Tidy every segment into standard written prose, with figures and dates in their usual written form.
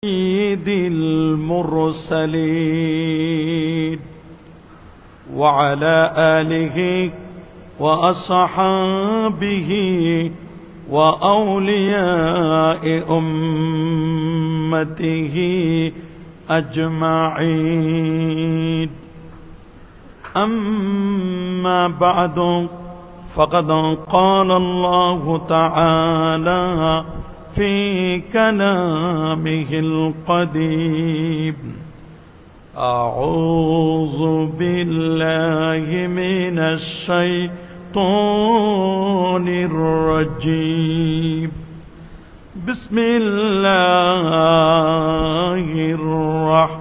سيد المرسلين وعلى آله وأصحابه وأولياء أمته أجمعين. أما بعد فقد قال الله تعالى في كلامه القديم: أعوذ بالله من الشيطان الرجيم. بسم الله الرحمن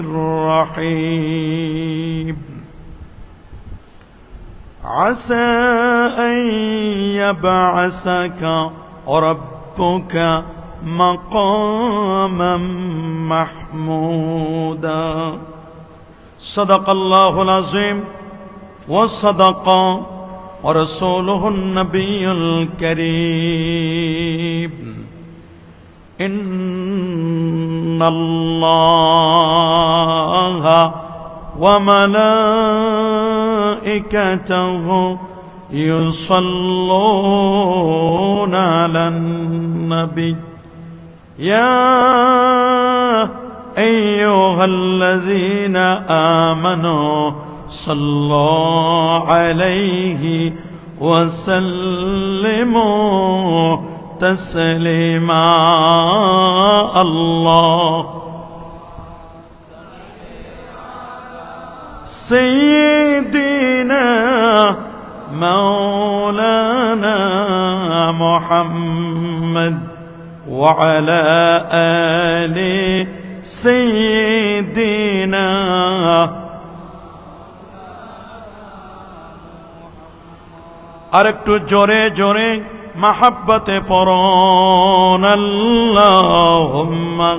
الرحيم. عسى أن يبعثك ربك مقاما محمودا. صدق الله العظيم وصدق ورسوله النبي الكريم. إن الله وملائكته يصلون على النبي يا أيها الذين آمنوا صلوا عليه وسلموا تسليما. الله سيدنا مولانا محمد وعلى آل سيدنا আরেকটু জোরে জোরে মাহাব্বতে পড়ুন আল্লাহুম্মা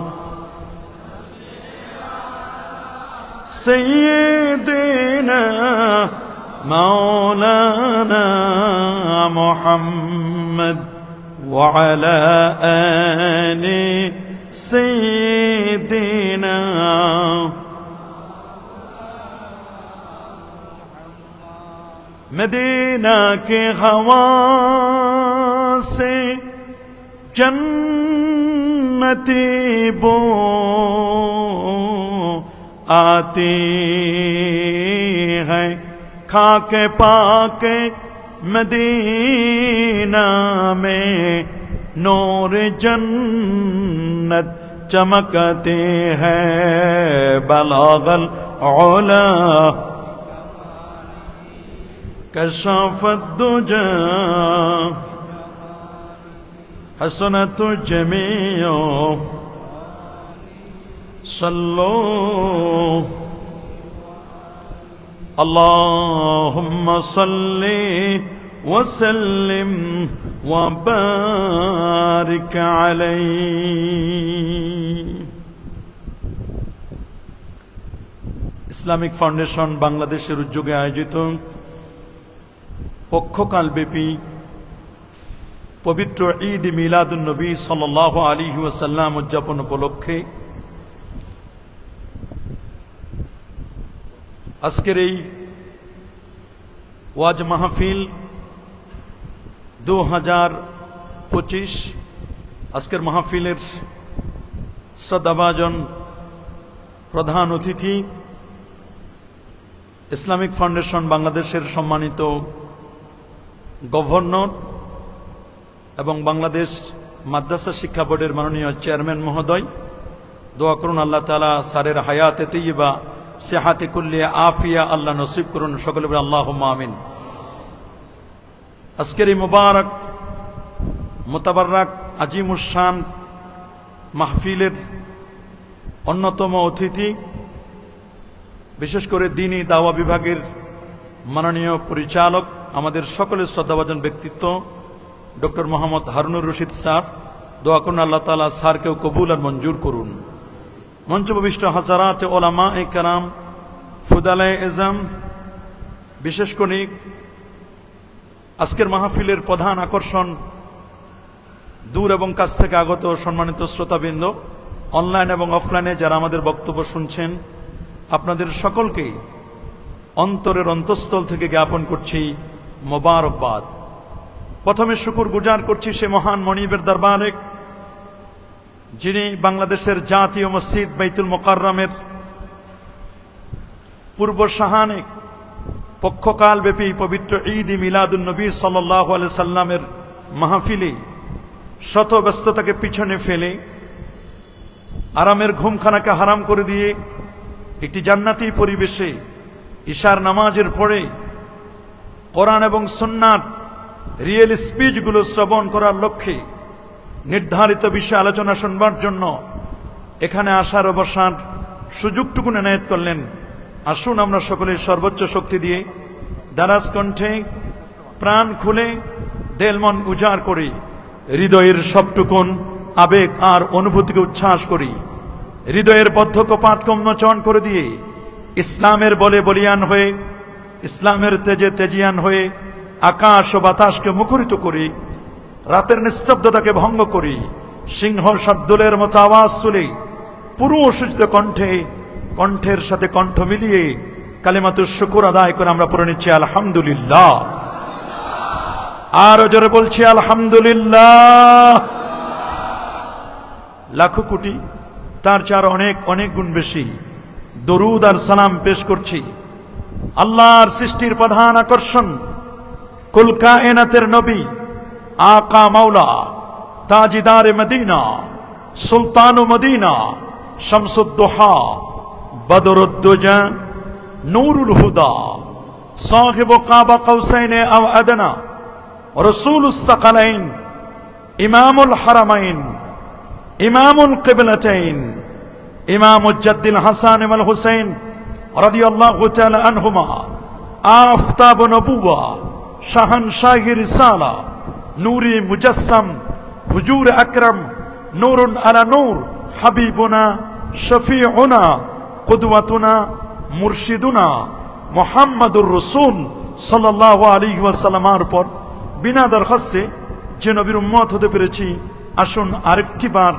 سيدنا مولانا محمد وعلى آل سيدنا. مدینہ کے ہوا سے جنتی بو آتی ہے، کھا کے پاک مدینہ میں نور جنت چمکتے ہیں. بلغ العلا کشف الدجى حسنت الجميع صلوا. اللهم صل وسلم وبارك عليه. ইসলামিক ফাউন্ডেশন বাংলাদেশের উদ্যোগে আয়োজিত পক্ষকালব্যাপী পবিত্র ঈদ মিলাদুন নবী সাল্লাল্লাহু আলাইহি ওয়াসাল্লাম উদযাপন উপলক্ষে আজকের এই ওয়াজ মাহফিল 2025 আজকের মাহফিলের শ্রদ্ধাভাজন প্রধান অতিথি ইসলামিক ফাউন্ডেশন বাংলাদেশের সম্মানিত গভর্নর এবং বাংলাদেশ মাদ্রাসা শিক্ষা বোর্ডের মাননীয় চেয়ারম্যান মহোদয়, দোয়া করুন আল্লাহ তাআলা স্যারের হায়াতে তৈয়বা সেহাতে কুল্লিয়া আফিয়া আল্লাহ নসিব করুন, সকলে বলে আল্লাহুম্মা আমিন। আজকের এই মুবারক মুতাবাররাক আজিমুশান মাহফিলের অন্যতম অতিথি, বিশেষ করে দ্বীনি দাওয়া বিভাগের মাননীয় পরিচালক, আমাদের সকলের শ্রদ্ধাভাজন ব্যক্তিত্ব ডক্টর মোহাম্মদ হারুনুর রশিদ স্যার, দোয়া করুন আল্লাহ তাআলা স্যারকেও কবুল আর মঞ্জুর করুন। মঞ্চবিষ্ট হাজারাত ওলামা কেরাম, ফুদালায়ে এজাম, বিশেষ করে আজকের মাহফিলের প্রধান আকর্ষণ দূর এবং কাছ থেকে আগত সম্মানিত শ্রোতাবৃন্দ, অনলাইন এবং অফলাইনে যারা আমাদের বক্তব্য শুনছেন, আপনাদের সকলকেই অন্তরের অন্তঃস্থল থেকে জ্ঞাপন করছি মোবারকবাদ। প্রথমে শুকর গুজার করছি সে মহান মনিবের দরবারে, যিনি বাংলাদেশের জাতীয় মসজিদ বাইতুল মোকাররমের পূর্ব শাহানে পক্ষকালব্যাপী পবিত্র ঈদ মিলাদুন নবী সাল্লাল্লাহু আলাইহি সাল্লামের মাহফিলে শত ব্যস্ততাকে পিছনে ফেলে আরামের ঘুমখানাকে হারাম করে দিয়ে একটি জান্নাতি পরিবেশে ইশার নামাজের পরে কোরআন এবং সুন্নাত রিয়েল স্পিচগুলো শ্রবণ করার লক্ষ্যে নির্ধারিত বিষয়ে আলোচনা শুনবার জন্য এখানে আসার অবসান সুযোগটুকু এনায়েত করলেন। আসুন আমরা সকলে সর্বোচ্চ শক্তি দিয়ে দারাজ কণ্ঠে প্রাণ খুলে দেল মন উজাড় করি, হৃদয়ের সবটুকুন আবেগ আর অনুভূতিকে উচ্ছ্বাস করি, হৃদয়ের বদ্ধ কপাট উন্মোচন করে দিয়ে ইসলামের বলে বলিয়ান হয়ে, ইসলামের তেজে তেজিয়ান হয়ে আকাশ ও বাতাসকে মুখরিত করি, রাতের নিস্তব্ধতাকে ভঙ্গ করি, সিংহ শার্দুলের মতো আওয়াজ তুলে পুরুষোচিত কণ্ঠে কণ্ঠের সাথে কণ্ঠ মিলিয়ে কালিমাতুশ শুকর আদায় করে আমরা পড়ে নিচ্ছি আলহামদুলিল্লাহ। আরো জোরে বলছি আলহামদুলিল্লাহ। লাখো কোটি তার চার অনেক অনেক গুণ বেশি দরুদ আর সালাম পেশ করছি আল্লাহর সৃষ্টির প্রধান আকর্ষণ, কুল কায়নাতের নবী, আকা মাওলা, তাজিদার মদিনা, সুলতান মদিনা, শামসুদ্দোহা, বদরুদ্দুজা, নূরুল হুদা, সাহিব কাবা কৌসাইনে আও আদনা, রসুলুস সাকালাইন, ইমামুল হারামাইন, ইমামুল কিবলাতাইন, ইমামুল জাদ্দিল হাসান ওয়াল হুসাইন রাদিয়াল্লাহু তাআলা আনহুমা, আফতাব নবুওয়া, শাহানশাহি রিসালা, নূরে মুজাসসাম, হুজুর আকরাম, নূরুন আলা নূর, হাবিবুনা, শফিউনা, কুদওয়াতুনা, মুরশিদুনা মুহাম্মাদুর রাসূল সাল্লাল্লাহু আলাইহি ওয়াসাল্লামের উপর বিনা দরখাস্তে যে নবীর উম্মত হতে পেরেছি, আসুন আরেকটি বার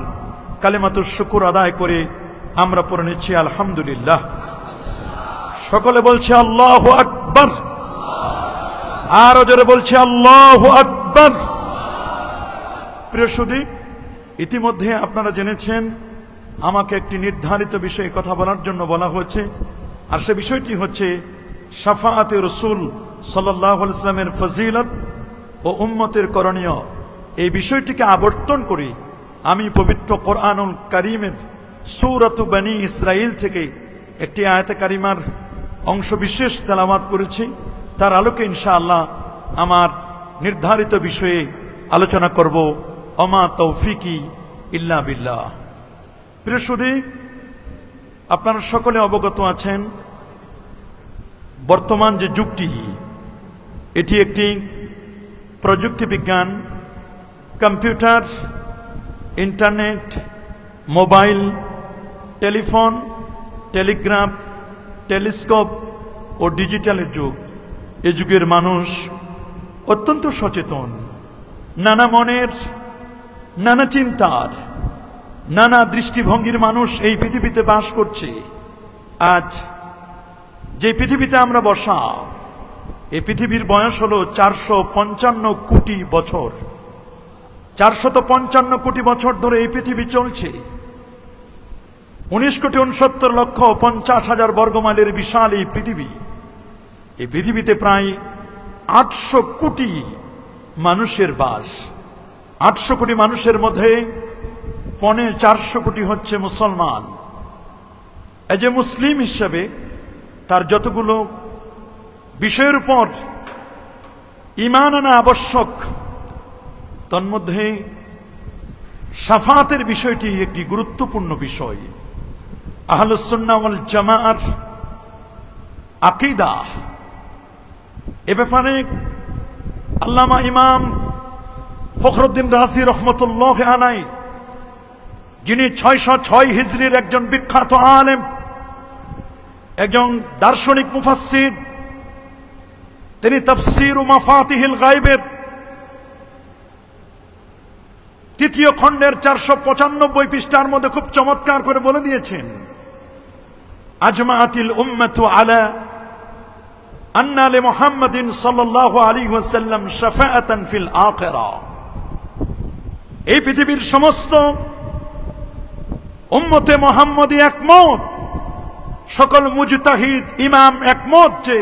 কালিমাতুশ শুকর আদায় করে আমরা পড়ে নিচ্ছি আলহামদুলিল্লাহ। সকলে বলছে আল্লাহু আকবার, আরো জোরে বলছে আল্লাহু আকবার। প্রিয় সুধী, ইতিমধ্যে আপনারা জেনেছেন আমাকে একটি নির্ধারিত বিষয়ে কথা বলার জন্য বলা হয়েছে, আর সে বিষয়টি হচ্ছে শাফাআতে রাসূল সাল্লাল্লাহু আলাইহি ওয়াসাল্লামের ফজিলত ও উম্মতের করণীয়। এই বিষয়টিকে আবর্তন করি আমি পবিত্র কোরআনুল কারীমের সূরাতু বনী ইসরাঈল থেকে একটি আয়াতে কারিমার অংশ বিশেষ তেলাওয়াত করেছি। তার আলোকে ইনশাআল্লাহ আমার নির্ধারিত বিষয়ে আলোচনা করব। ওমা তৌফিকি ইল্লা বিল্লাহ। প্রিয় সুধী, আপনারা সকলে অবগত আছেন বর্তমান যে যুগটি, এটি একটি প্রযুক্তি বিজ্ঞান, computer, internet, mobile, telephone, telegraph, telescope ও ডিজিটালের যুগ। এ যুগের মানুষ অত্যন্ত সচেতন, নানা মনের, নানা চিন্তার, নানা দৃষ্টিভঙ্গির মানুষ এই পৃথিবীতে বাস করছে। আজ যে পৃথিবীতে আমরা বসা, এই পৃথিবীর বয়স হলো 455 কোটি বছর। 455 কোটি বছর ধরে এই পৃথিবী চলছে। 19,69,50,000 বর্গমাইলের বিশাল এই পৃথিবী। এই পৃথিবীতে প্রায় 800 কোটি মানুষের বাস। 800 কোটি মানুষের মধ্যে 450 কোটি হচ্ছে মুসলমান। এই যে মুসলিম হিসেবে তার যতগুলো বিষয়ের উপর ঈমান আনা আবশ্যক, তন্মধ্যে শাফাতের বিষয়টি একটি গুরুত্বপূর্ণ বিষয়। আহলুস সুন্নাহ ওয়াল জামাআর আকীদা, এ ব্যাপারে আল্লামা ইমাম ফখরুদ্দিন রাজি রহমতুল্লাহ আলাইহি, যিনি 606 হিজরির একজন বিখ্যাত আলেম, একজন দার্শনিক মুফাসসির, তিনি তাফসীর ও মাফাতিহিল গায়বের তৃতীয় খণ্ডের 495 পৃষ্ঠার মধ্যে খুব চমৎকার করে বলে দিয়েছেন, আজমাআতিল উম্মাতু আলা আন্না লি মুহাম্মাদিন সাল্লাল্লাহু আলাইহি ওয়াসাল্লাম শাফাআতান ফিল আখিরা। এই পৃথিবীর সমস্ত উম্মতে মুহাম্মদী একমত, সকল মুজতাহিদ ইমাম একমত যে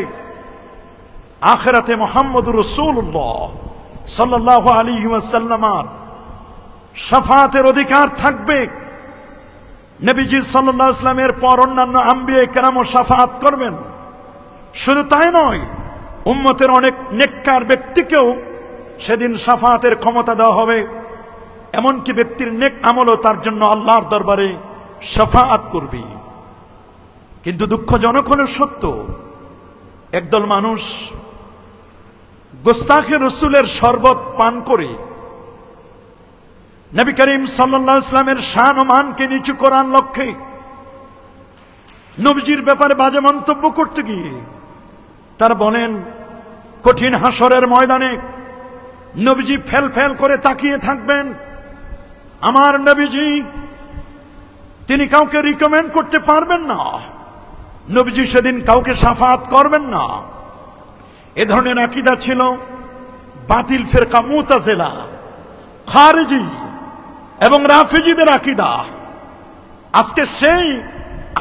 আখিরাতে মুহাম্মদুর রাসূলুল্লাহ সাল্লাল্লাহু আলাইহি ওয়াসাল্লামের শাফাআতের অধিকার থাকবে। নবীজি সাল্লাল্লাহু আলাইহি ওয়াসাল্লামের পর অন্যান্য আম্বিয়া কেরামও শাফাআত করবেন। শুধু তাই নয়, উম্মতের অনেক নেককার ব্যক্তিকেও সেদিন শাফাআতের ক্ষমতা দেওয়া হবে। এমনকি ব্যক্তির নেক আমলও তার জন্য আল্লাহর দরবারে শাফাআত করবে। কিন্তু দুঃখজনক হলো সত্য, একদল মানুষ গোস্তাখে রসুলের শরবত পান করে নবী করিম সাল্লাল্লাহু আলাইহি ওয়াসাল্লামের শান ও মানকে নিচু করার লক্ষ্যে নবীজির ব্যাপারে বাজে মন্তব্য করতে গিয়ে তারা বলেন, কঠিন হাসরের ময়দানে নবীজি ফেল ফেল করে তাকিয়ে থাকবেন। আমার নবীজি তিনি কাউকে রিকমেন্ড করতে পারবেন না, নবীজি সেদিন কাউকে শাফাআত করবেন না। এ ধরনের আকীদা ছিল বাতিল ফিরকা মুতাজিলা, খারিজি এবং রাফিজিদের আকীদা। আজকে সেই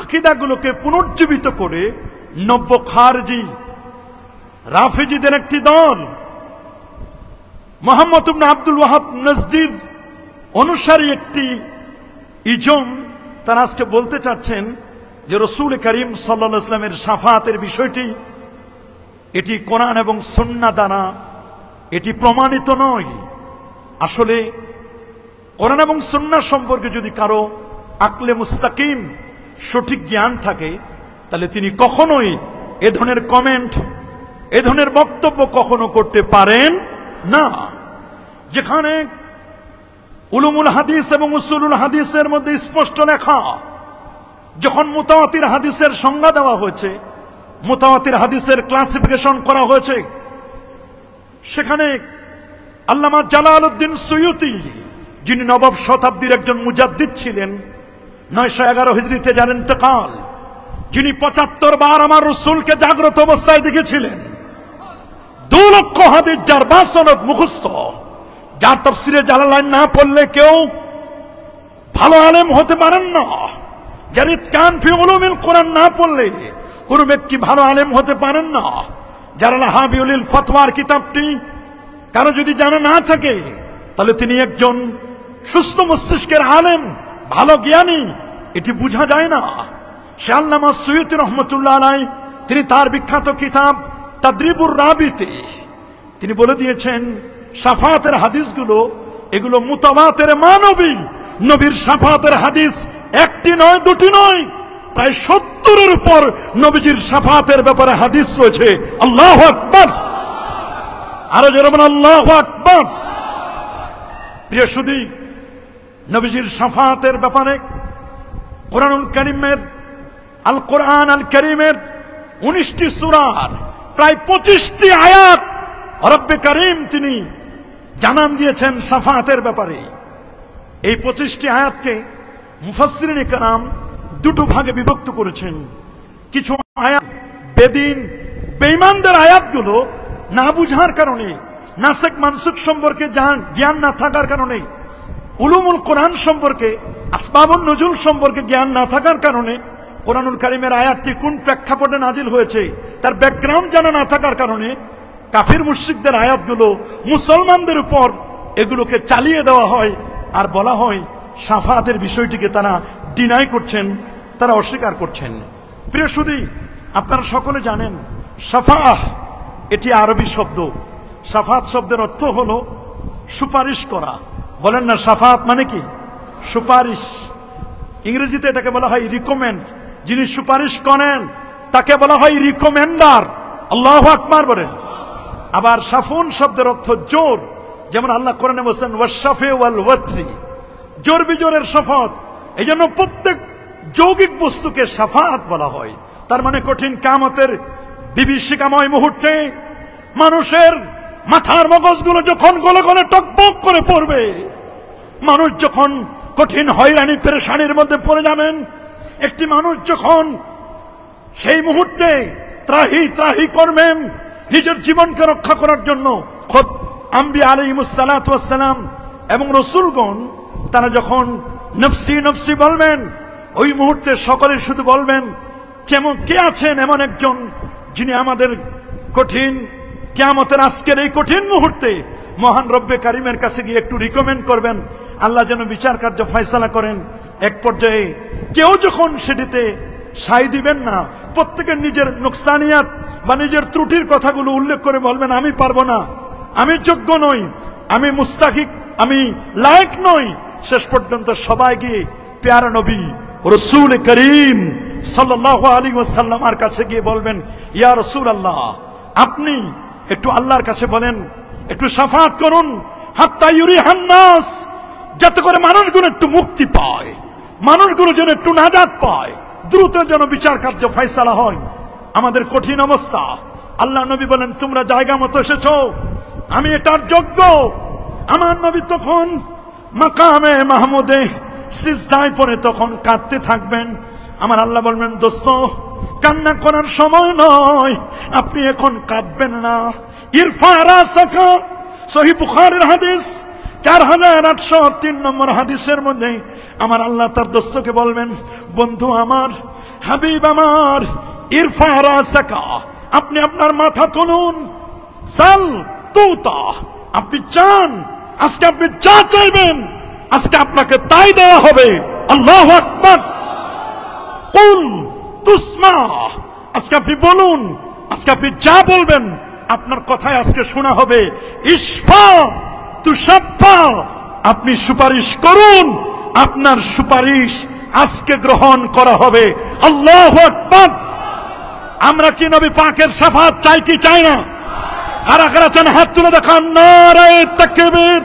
আকীদাগুলোকে পুনর্জীবিত করে নব্য খারিজি রাফিজিদের একটি দল মুহাম্মদ ইবনে আব্দুল ওয়াহাব নজদির অনুসারী একটি ইজম, তারা আজকে বলতে চাচ্ছেন যে রাসূল করিম সাল্লাল্লাহু আলাইহি ওয়াসাল্লামের শাফাআতের বিষয়টি এটি কোরআন এবং সুন্নাহ দ্বারা এটি প্রমাণিত নয়। আসলে কোরআন এবং সুন্নাহ সম্পর্কে যদি কারো আকলে মুস্তাকিম সঠিক জ্ঞান থাকে, তাহলে তিনি কখনোই এ ধরনের কমেন্ট, এ ধরনের বক্তব্য কখনো করতে পারেন না। যেখানে উলুমুল হাদিস এবং উসুলুল হাদিসের মধ্যে স্পষ্ট লেখা, যখন মুতাওয়াতির হাদিসের সংজ্ঞা দেওয়া হয়েছে, মুতাওয়াতির হাদিসের ক্লাসিফিকেশন করা হয়েছে, সেখানে আল্লামা জালালউদ্দিন সুয়ুতি, যিনি নবম শতাব্দীর একজন মুজাদ্দিদ ছিলেন, 911 হিজরিতে যার ইন্তেকাল, যিনি 75 বার আমার রাসূলকে জাগ্রত অবস্থায় দেখেছিলেন, 2 লক্ষ হাদিস যার বাসনত মুখস্থ, যার তাফসিরে জালালাইন না পড়লে কেউ ভালো আলেম হতে পারেন না, যার ইতকান ফি উলুমিল কোরআন না পড়লে কোন ব্যক্তি ভালো আলেম হতে পারেন না, যার লাহাবিউল ফতওয়ার কিতাবটি কারো যদি জানা না থাকে, তাহলে তিনি একজন সুস্থ মস্তিষ্কের আলেম, ভালো জ্ঞানী, এটি বোঝা যায় না। সে আল্লামা সুয়ুতি রহমতুল্লাহ আলাইহি তিনি তার বিখ্যাত কিতাব তাদরিবুর রাবিতে তিনি বলে দিয়েছেন, শাফাআতের হাদিসগুলো এগুলো মুতাওয়াতির মানবী, নবীর শাফাআতের হাদিস একটি নয়, দুটি নয়, প্রায় 70-এর উপর নবীজির শাফাআতের ব্যাপারে হাদিস রয়েছে। আল্লাহু আকবার, আরো জোরে বলেন আল্লাহু আকবার। প্রিয় সুধী, নবীজির শাফাআতের ব্যাপারে কোরআনুল কারীমের আল কোরআন আল কারীমের 19টি সূরার প্রায় 25টি আয়াত রব্বে কারীম তিনি জানান দিয়েছেন শাফাআতের ব্যাপারে। এই 25টি আয়াতকে মুফাসসিরিনে কেরাম দুটো ভাগে বিভক্ত করেছেন। কিছু আয়াত বেদিন বেঈমানদের আয়াতগুলো না বুঝার কারণে, নাসিখ মানসুখ সম্পর্কে জ্ঞান না থাকার কারণে, উলুমুল কোরআন সম্পর্কে, আসবাবুন নুজুল সম্পর্কে জ্ঞান না থাকার কারণে, কোরআনুল কারীমের আয়াতটি কোন প্রেক্ষাপটে নাজিল হয়েছে তার ব্যাকগ্রাউন্ড জানা না থাকার কারণে কাফির মুশরিকদের আয়াতগুলো মুসলমানদের উপর এগুলোকে চালিয়ে দেওয়া হয়, আর বলা হয় শাফাআতের বিষয়টিকে তারা ডিনাই করছেন, তারা অস্বীকার করছেন। প্রিয় সুধী, আপনারা সকলে জানেন শাফাআহ এটি আরবি শব্দ। শাফাআত শব্দের অর্থ হলো সুপারিশ করা। বলেন না, শাফাআত মানে কি? সুপারিশ। ইংরেজিতে এটাকে বলা হয় রিকমেন্ড। যিনি সুপারিশ করেন তাকে বলা হয় রিকমেন্ডার। আল্লাহু আকবার বলেন। আবার শাফুন শব্দের অর্থ জোর, যেমন আল্লাহ কোরআনে বলেছেন ওয়াশফি ওয়াল ওয়াতরি, জোর বিজোরের শপথ। এই জন্য প্রত্যেক যৌগিক বস্তুকে শাফাআত বলা হয়। তার মানে কঠিন কিয়ামতের বিভীষিকাময় মুহূর্তে মানুষের মাথার মগজগুলো যখন গলে গলে টকবক করে পড়বে, মানুষ যখন কঠিন হয়রানি পেরেশানির মধ্যে পড়ে যাবেন, একটি মানুষ যখন সেই মুহূর্তে ত্রাহি ত্রাহি করবেন নিজের জীবনকে রক্ষা করার জন্য, খোদ আম্বিয়া আলাইহিমুসসালাতু ওয়াসসালাম এবং রাসূলগণ তারা যখন নফসি নফসি বলবেন, ওই মুহূর্তে সকলে শুধু বলবেন কেমন কে আছেন এমন একজন যিনি আমাদের কঠিন কিয়ামতের আজকের এই কঠিন মুহূর্তে মহান রব্বে কারিমের কাছে গিয়ে একটু রিকমেন্ড করবেন, আল্লাহ যেন বিচার কার্য ফয়সালা করেন। এক পর্যায়ে কেউ যখন সেটিতে সাই দিবেন না, প্রত্যেকের নিজের নুকসানিয়াত বা নিজের ত্রুটির কথাগুলো উল্লেখ করে বলবেন আমি পারবো না, আমি যোগ্য নই, আমি মুস্তাহিক, আমি লায়ক নই। শেষ পর্যন্ত সবাই গিয়ে প্যারা নবী রাসূল করিম সাল্লাল্লাহু আলাইহি ওয়াসাল্লামের কাছে গিয়ে বলবেন, ইয়া রাসূলুল্লাহ, আপনি একটু আল্লাহর কাছে বলেন, একটু শাফাআত করুন, হাত্তা ইউরিহান নাস, যাতে করে মানুষগুলো একটু মুক্তি পায়, মানুষগুলো যেন একটু নাজাত পায়, দ্রুত যেন বিচার কার্য ফয়সালা হয়। আমাদের কঠিন অবস্থা, আল্লাহ নবী বলেন তোমরা জায়গা মতো এসেছো, আমি এটার যোগ্য। আমার নবী তখন মাকামে মাহমুদে সিজদায় পড়ে তখন কাঁদতে থাকবেন। আমার আল্লাহ বলবেন দোস্ত, কান্না করার সময় নয়, আপনি এখন কাঁদবেন না। ইরফা রাসাকা, সহিহ বুখারীর হাদিস 4803 নম্বর হাদিসের মধ্যে আমার আল্লাহ তার দোস্তকে বলবেন, বন্ধু আমার, হাবিব আমার, ইরফা রাসাকা, আপনি আপনার মাথা তুলুন, সাল তুতা, আপনি চান, আজকে আপনি যা চাইবেন আজকে আপনাকে তাই দেওয়া হবে। আল্লাহু আকবার। কুল তুসমা, আজকে আপনি বলুন, আজকে আপনি যা বলবেন আপনার কথাই আজকে শোনা হবে। ইশফা তুশাফা, আপনি সুপারিশ করুন, আপনার সুপারিশ আজকে গ্রহণ করা হবে। আল্লাহু আকবার। আমরা কি নবী পাকের শাফাত চাই কি চাই না? কারা কারা চান হাত তুলে দেখান। নারে তাকবীর,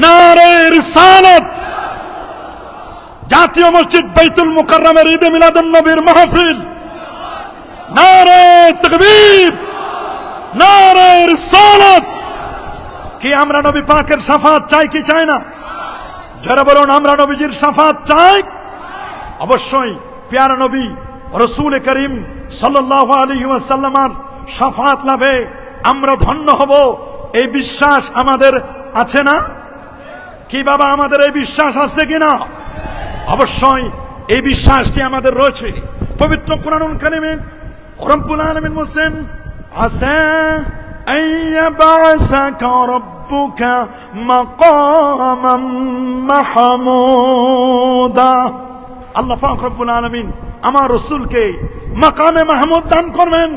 নারে রিসালাত। জাতীয় মসজিদ বাইতুল মুকাররমের ঈদে মিলাদুন নবীর মাহফিল, নারে তাকবীর, নারে রিসালাত। কি আমরা নবী পাকের শাফাত চাই কি চাই না? যারা বলুন আমরা নবীজির শাফাত চাই। অবশ্যই প্যারা নবী রাসূল করিম সাল্লাল্লাহু আলাইহি ওয়াসাল্লামের শাফাত লাভে আমরা ধন্য হব, এই বিশ্বাস আমাদের আছে না? কি বাবা, আমাদের এই বিশ্বাস আছে কিনা? অবশ্যই এই বিশ্বাসটি আমাদের রয়েছে। পবিত্র কুরআনুল কারীমে রব্বুল আলামিন বলেন, আসা আইয়াবাসাকা রাব্বুকা মাকামান মাহমুদা। আল্লাহ পাক রব্বুল আলামিন আমার রাসূলকে মাকামে মাহমুদ দান করবেন।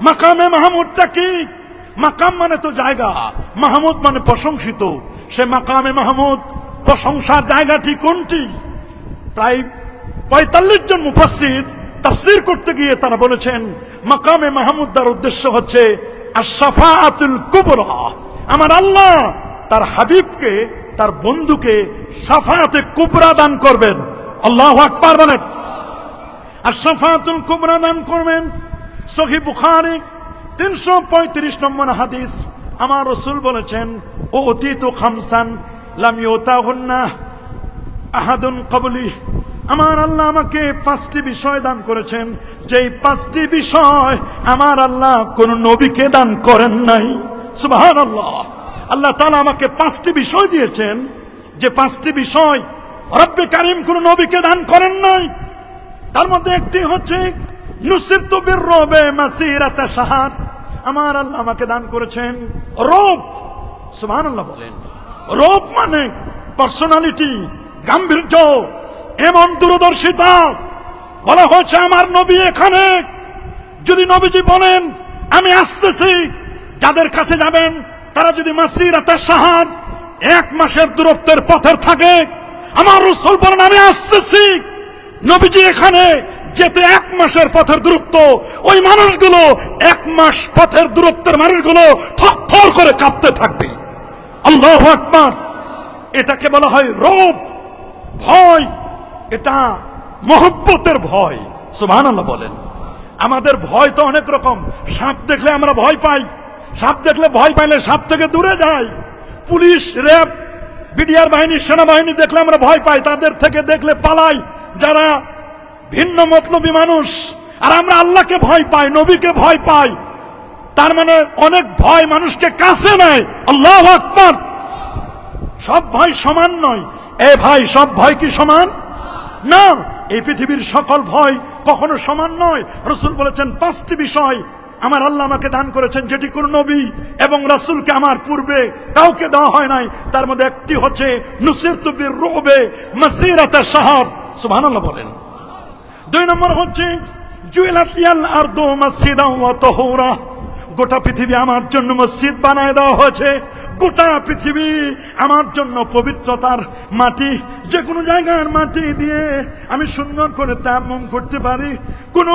মাকামে মাহমুদটা কি? মাকাম মানে তো জায়গা, মাহমুদ মানে প্রশংসিত। সে মাকামে মাহমুদ প্রশংসার জায়গাটি কোনটি? প্রায় 45 জন মুফাসসির তাফসীর করতে গিয়ে তারা বলেছেন মাকামে মাহমুদ তার উদ্দেশ্য হচ্ছে আশ-শাফাআতুল কুবরা। আমার আল্লাহ তার হাবিবকে, তার বন্ধুকে শাফাআতে কুবরা দান করবেন। আল্লাহু আকবার বলেন। আশ-শাফাআতুল কুবরা দান করবেন। সহিহ বুখারী 335 নম্বর হাদিস, আমার রাসূল বলেছেন, ও অতীতু খামসান লাম ইউতাহুন্না আহাদুন ক্বাবলি। আমার আল্লাহ আমাকে 5টি বিষয় দান করেছেন, যেই 5টি বিষয় আমার আল্লাহ কোন নবীকে দান করেন নাই। সুবহানাল্লাহ। আল্লাহ তাআলা আমাকে 5টি বিষয় দিয়েছেন, যে 5টি বিষয় রব্বে কারীম কোন নবীকে দান করেন নাই। তার মধ্যে একটি হচ্ছে নুসিরতু বিররুবে মাসিরাতা শাহর। আমার আল্লাহ আমাকে দান করেছেন রূপ। সুবহানাল্লাহ বলেন। রূপ মানে পার্সোনালিটি, গাম্ভীর্য, এমন দূরদর্শিতা। বলা হয়েছে আমার নবী এখানে, যদি নবীজি বলেন আমি আসতেছি, যাদের কাছে যাবেন তারা যদি মাসিরাতা শাহর 1 মাসের দূরত্বের পথের থাকে, আমার রাসূল বলেন আমি আসতেছি, নবীজি এখানে যেতে 1 মাসের পথের দূরত্ব, ওই মানুষগুলো 1 মাস পথের দূরত্বের মানুষগুলো থরথর করে কাঁপতে থাকবে। আল্লাহু আকবার। এটাকে বলা হয় রূপ, ভয়। এটা মহব্বতের ভয়। সুবহানাল্লাহ বলেন। আমাদের ভয় তো অনেক রকম। সাপ দেখলে আমরা ভয় পাই, সাপ দেখলে ভয় পাইলে সাপ থেকে দূরে যাই। পুলিশ, র্যাব বিডিআর বাহিনী, সেনাবাহিনী দেখলে আমরা ভয় পাই, তাদের থেকে দেখলে পালাই যারা ভিন্ন মতলবী মানুষ। আর আমরা আল্লাহকে ভয় পাই, নবীকে ভয় পাই। তার মানে অনেক ভয় মানুষকে কাছে নেয়। আল্লাহু আকবার। সব ভয় সমান নয়। এ ভাই, সব ভয় কি সমান? না, এই পৃথিবীর সকল ভয় কখনো সমান নয়। রাসূল বলেছেন 5টি বিষয় আমার আল্লাহ আমাকে দান করেছেন, যেটি কোন নবী এবং রাসূলকে আমার পূর্বে কাউকে দেওয়া হয় নাই। তার মধ্যে একটি হচ্ছে নুসিরতু বির-রুবে মাসিরাতা শাহর। সুবহানাল্লাহ বলেন। 2 নম্বর হচ্ছে জুইলাত লিয়াল আরদু মাসজিদান ওয়া তাহুরা। গোটা পৃথিবী আমার জন্য মসজিদ বানায় দেওয়া হয়েছে। গোটা পৃথিবী আমার জন্য পবিত্রতার মাটি। যে কোনো জায়গার মাটি দিয়ে আমি সুন্দর করে তায়াম্মুম করতে পারি। কোন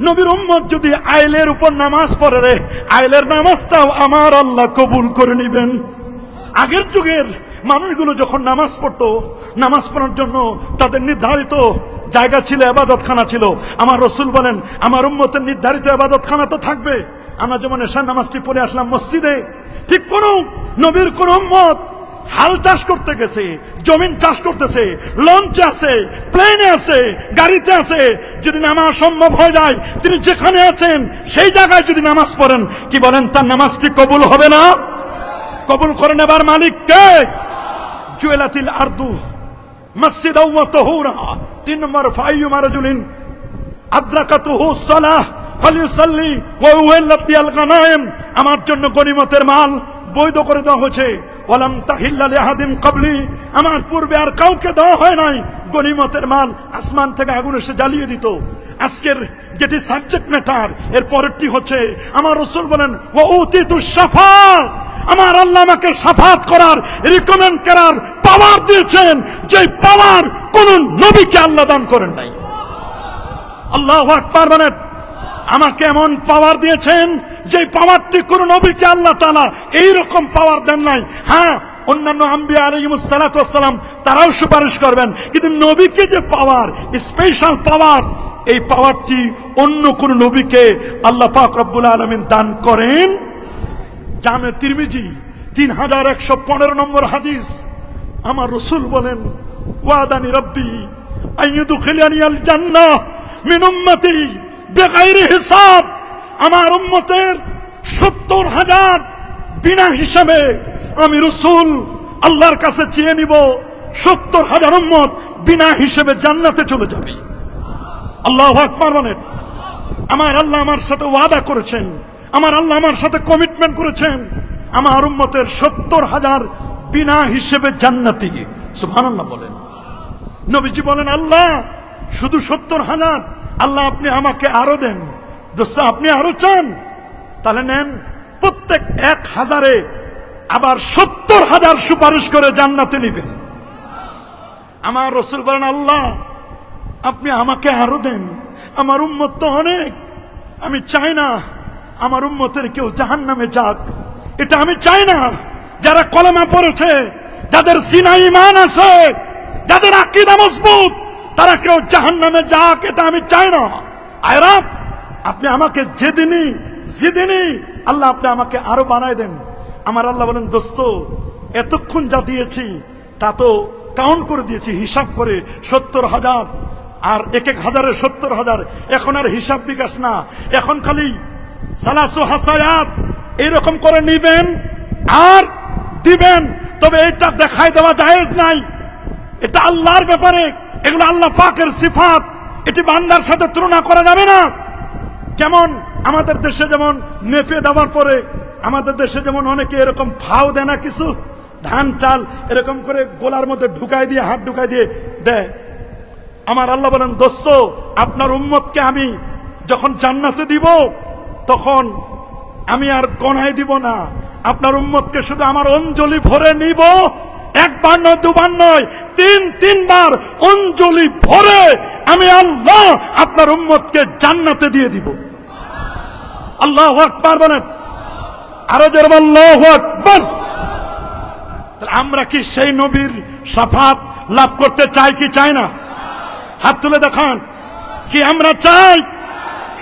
নবীর উম্মত যদি আইলের উপর নামাজ পড়ে রে, আইলের নামাজটাও আমার আল্লাহ কবুল করে নেবেন। আগের যুগের মানুষগুলো যখন নামাজ পড়তো, নামাজ পড়ার জন্য তাদের নির্ধারিত জায়গা ছিল, ইবাদতখানা ছিল। আমার রাসূল বলেন আমার উম্মতের নির্ধারিত ইবাদতখানা তো থাকবে। আমরা যেমন এশার নামাজটি পড়ে আসলাম মসজিদে, ঠিক কোন নবীর কোন উম্মত হাল চাষ করতে গেছে, জমিন চাষ করতেছে, লঞ্চে আছে, প্লেনে আছে, গাড়িতে আছে, যদি নামাজ সম্ভব হয়ে যায়, তিনি যেখানে আছেন সেই জায়গায় যদি নামাজ পড়েন, কি বলেন তার নামাজটি কবুল হবে না? কবুল করে নেবার মালিক কে? জুইলাতিল আরদু মাসজিদাও ওয়া তাহুরা। 3 নম্বর ফাইয়ুমা রাজুলিন আদরাকাতুহু সালাহ ফালিসাল্লি ওয়া উহিল্লাত লিয়াল গানায়েম। আমার জন্য গনিমতের মাল বৈধ করে দেওয়া হয়েছে। ওয়ালাম তাহিল্লা লিআহাদিন ক্বাবলি। আমার পূর্বে আর কাউকে দেওয়া হয় নাই গনিমতের মাল। আসমান থেকে আগুন এসে জ্বালিয়ে দিত। আজকের যেটি সাবজেক্ট ম্যাটার, এর পরেরটি হচ্ছে আমার রাসূল বলেন ওয়া উতিতুশ শাফাআত। আমার আল্লাহ আমাকে শাফাত করার, রিকমেন্ড করার পাওয়ার দিয়েছেন, যে পাওয়ার কোন নবীকে আল্লাহ দান করেন নাই। আল্লাহু আকবার বলেন। আমাকে এমন পাওয়ার দিয়েছেন যে পাওয়ারটি কোন নবীকে আল্লাহ তাআলা এইরকম পাওয়ার দেন নাই। হ্যাঁ, অন্যান্য আম্বিয়া আলাইহিমুস সালাতু ওয়াস সালাম তারাও সুপারিশ করবেন, কিন্তু নবীকে যে পাওয়ার, স্পেশাল পাওয়ার, এই পাওয়ারটি অন্য কোন নবীকে আল্লাহ পাক রব্বুল আলামিন দান করেন। জামে তিরমিজি 3115 নম্বর হাদিস। আমার রাসূল বলেন ওয়াদানি রাব্বি আইয়ুদখিলানিয়াল জান্নাহ মিন উম্মতি বেগাইরি হিসাব। আমার উম্মতের 70,000 বিনা হিসাবে আমি রাসূল আল্লাহর কাছে চেয়ে নিব। 70,000 উম্মত বিনা হিসাবে জান্নাতে চলে যাবে। আল্লাহু আকবার বলেন। আমার আল্লাহ আমার সাথে ওয়াদা করেছেন, আমার আল্লাহ আমার সাথে কমিটমেন্ট করেছেন, আমার উম্মতের 70,000 বিনা হিসেবে জান্নাতি। সুবহানাল্লাহ বলেন। নবীজি বলেন আল্লাহ শুধু 70,000, আল্লাহ আপনি আমাকে আরো দেন। দোস্ত আপনি আরো চান, তাহলে নেন। প্রত্যেক 1000-এ আবার 70,000 সুপারিশ করে জান্নাতে নিবেন। আমার রাসূল বলেন আল্লাহ আপনি আমাকে আরো দেন। আমার উম্মত তো অনেক, আমি চাই না আমার উম্মতের কেউ জাহান্নামে যাক, এটা আমি চাই না। যারা কলেমা পড়েছে, যাদের সিনা ঈমান আছে, যাদের আকীদা মজবুত, তারা কেউ জাহান্নামে যাক, এটা আমি চাই না। আয়রা আপনি আমাকে যেদিনই আল্লাহ আপনি আমাকে আরো বানায় দেন। আমার আল্লাহ বলেন দোস্ত এতক্ষণ যা দিয়েছি তা তো কাউন্ট করে দিয়েছি, হিসাব করে 70,000, আর 1,000-এ 70,000। এখন আর হিসাব বিকাশ না, এখন খালি সালাসু হাসায়াত এরকম করে নিবেন আর দিবেন। তবে এটা দেখাই দেওয়া জায়েজ নাই, এটা আল্লাহর ব্যাপারে, এগুলো আল্লাহ পাকের সিফাত, এটি বান্দার সাথে তুলনা করা যাবে না। যেমন আমাদের দেশে যেমন মেপে দেওয়ার পরে আমাদের দেশে যেমন অনেকে এরকম ফাও দেয় না, কিছু ধান চাল এরকম করে গোলার মধ্যে ঢুকাই দিয়ে, হাত ঢুকাই দিয়ে দেয়। আমার আল্লাহ বলেন দোস্ত আপনার উম্মতকে আমি যখন জান্নাতে দিব তখন আমি আর গণাই দিব না, আপনার উম্মতকে শুধু আমার অঞ্জলি ভরে নিব। একবার নয়, দুবার নয়, 3-3 অঞ্জলি ভরে আমি আল্লাহ আপনার উম্মতকে জান্নাতে দিয়ে দিব। আল্লাহু আকবার বলেন, আরো জোরে আল্লাহু আকবার। তাহলে আমরা কি সেই নবীর শাফাত লাভ করতে চাই কি চাই না? হাত তুলে দেখান। কি আমরা চাই?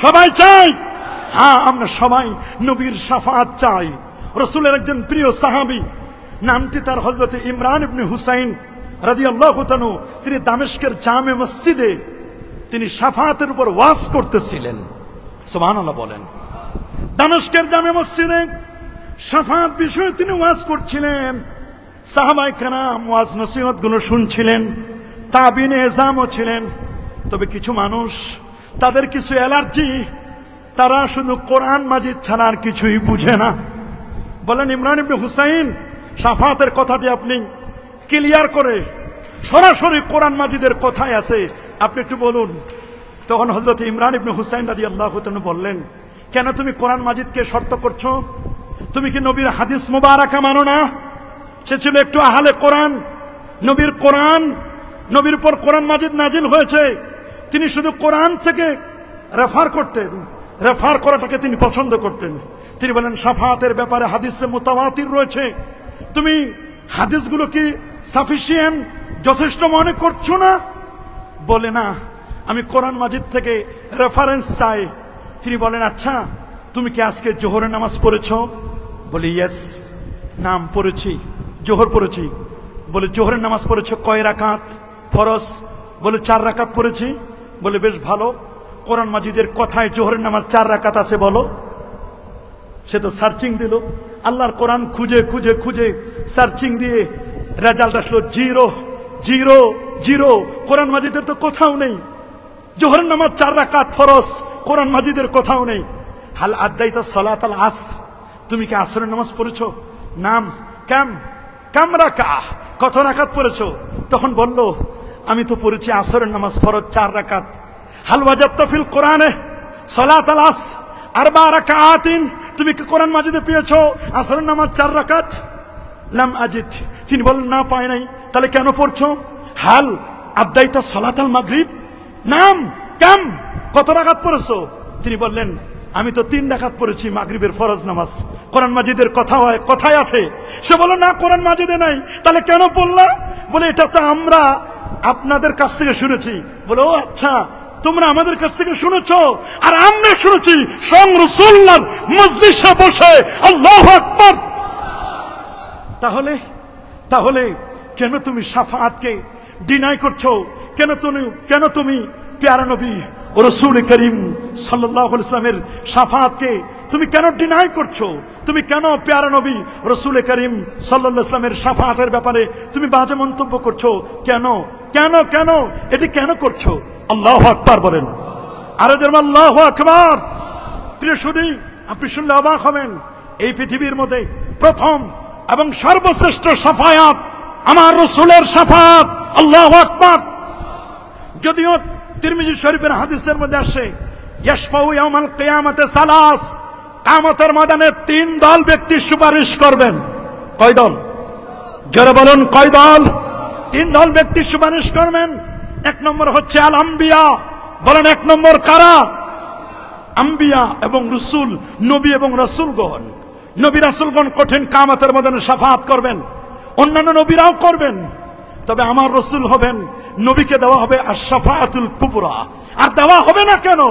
সবাই চাই? হ্যাঁ, আমরা সবাই নবীর শাফাত চাই। রাসূলের একজন প্রিয় সাহাবী নামটি তার হযরত ইমরান ইবনে হুসাইন রাদিয়াল্লাহু তাআলা, তিনি দামেস্কের জামে মসজিদে তিনি শাফাআতের উপর ওয়াজ করতেছিলেন। সুবহানাল্লাহ বলেন। দামেস্কের জামে মসজিদে শাফাআত বিষয়ে তিনি ওয়াজ করছিলেন। সাহাবায়ে কেরাম ওয়াজ নসিহত গুলো শুনছিলেন, তাবিনে এজামও ছিলেন। তবে কিছু মানুষ, তাদের কিছু অ্যালার্জি, তারা শুধু কোরআন মাজিদ ছাড়া আর কিছুই বুঝে না। বলেন ইমরান ইবনে হুসাইন, শাফাআতের কথাটি আপনি ক্লিয়ার করে সরাসরি কোরআন মাজিদের কথাই আছে, আপনি একটু বলুন। তখন হযরত ইমরান ইবনে হুসাইন রাদিয়াল্লাহু তাআলা বললেন, কেন তুমি কোরআন মাজিদকে শর্ত করছো? তুমি কি নবীর হাদিস মুবারাকা মানো না? সে ছিল একটু আহলে কোরআন, নবীর কোরআন, নবীর উপর কোরআন মাজিদ নাজিল হয়েছে, তিনি শুধু কোরআন থেকে রেফার করতেন, রেফার করাটাকে তিনি পছন্দ করতেন। তিনি বলেন শাফাআতের ব্যাপারে হাদিসে মুতাওয়াতির রয়েছে, তুমি হাদিসগুলো কি সাফিসিয়েন্ট, যথেষ্ট মনে করছো না? বলে না, আমি কোরআন মাজিদ থেকে রেফারেন্স চাই। তিনি বলেন আচ্ছা, তুমি কি আজকে জোহরের নামাজ পড়েছো? বলে ইয়েস, নাম পড়েছি, জোহর পড়েছি। বলে জোহরের নামাজ পড়েছো কয় রাকাত? ফরজ। বলে 4 রাকাত পড়েছি। বলে বেশ ভালো, কোরআন মাজিদের কথায় জোহরের নামাজ 4 রাকাত আছে বলো। সে তো সার্চিং দিল, আল্লাহর কোরআন খুঁজে খুঁজে খুঁজে সার্চিং দিয়ে রেজাল্ট আসলো 0 0 0। কোরআন মাজিদের তো কোথাও নেই। জোহরের নামাজ 4 রাকাত ফরজ, কোরআন মাজিদের কোথাও নেই। হাল আদাইতা সালাতাল আসর, তুমি কি আসরের নামাজ পড়েছো? নাম। কাম রাকাত, কত রাকাত পড়েছো? তখন বলল, আমি তো পড়েছি আসরের নামাজ ফরজ 4 রাকাত। হাল ওয়াজাদতা ফিল কোরআনে সালাতাল আসর 4 রাকাতিন, তুমি কি কোরআন মাজিদে পেয়েছো আসরের নামাজ 4 রাকাত? লাম আজিদ, তিনি বলেন না, পাই নাই। তাহলে কেন পড়ছো? হাল আদাইতা সালাতাল মাগরিব, নাম কত রাকাত পড়েছো? তিনি বললেন, আমি তো 3 রাকাত পড়েছি মাগরিবের ফরজ নামাজ। কোরআন মাজিদের কথায় আছে। সে বলল না, কোরআন মাজিদে নাই। তাহলে কেন পড়লা? বলে এটা তো আমরা আপনাদের কাছ থেকে শুনেছি। বলে ও আচ্ছা, তোমরা আমাদের কাছ থেকে শুনেছো, আর আমরা শুনেছি স্বয়ং রাসূলুল্লাহর মজলিসে বসে। আল্লাহু আকবার। তাহলে কেন তুমি শাফাআতকে ডিনাই করছো? কেন তুমি প্যারা নবী ও রাসূল করিম সাল্লাল্লাহু আলাইহি ওয়াসাল্লামের শাফাআতকে তুমি কেন ডিনাই করছো? তুমি কেন প্যারা নবী রাসূল করিম সাল্লাল্লাহু আলাইহি ওয়াসাল্লামের শাফাআতের ব্যাপারে তুমি বাজে মন্তব্য করছো? কেন কেন কেন এটি কেন করছো? আল্লাহু আকবার বলেন। আরে যেমন আল্লাহু আকবার। প্রিয় শুধু আপনি শুনলে অবাক হবেন, এই পৃথিবীর মধ্যে প্রথম এবং সর্বশ্রেষ্ঠ শাফায়াত আমার রাসূলের শাফাআত। আল্লাহু আকবার। যদিও তিরমিজি শরীফের হাদিসের মধ্যে আসে, ইয়াশফাউ ইয়াউমাল কিয়ামাতে সালাস, কিয়ামতের ময়দানে 3 দল ব্যক্তি সুপারিশ করবেন। কয় দল? জোরে বলুন, কয় দল? 3 দল ব্যক্তি সুপারিশ করবেন। 1 নম্বর হচ্ছে আল আম্বিয়া। বলেন 1 নম্বর কারা? আম্বিয়া এবং রাসূল, নবী এবং রাসূলগণ। নবী রাসূলগণ কঠিন কিয়ামতের ময়দানে শাফাআত করবেন, অন্যান্য নবীরাও করবেন। তবে আমার রাসূল হবেন, নবীকে দেওয়া হবে আশ-শাফাআতুল কুবরা। আর দেওয়া হবে না কেন?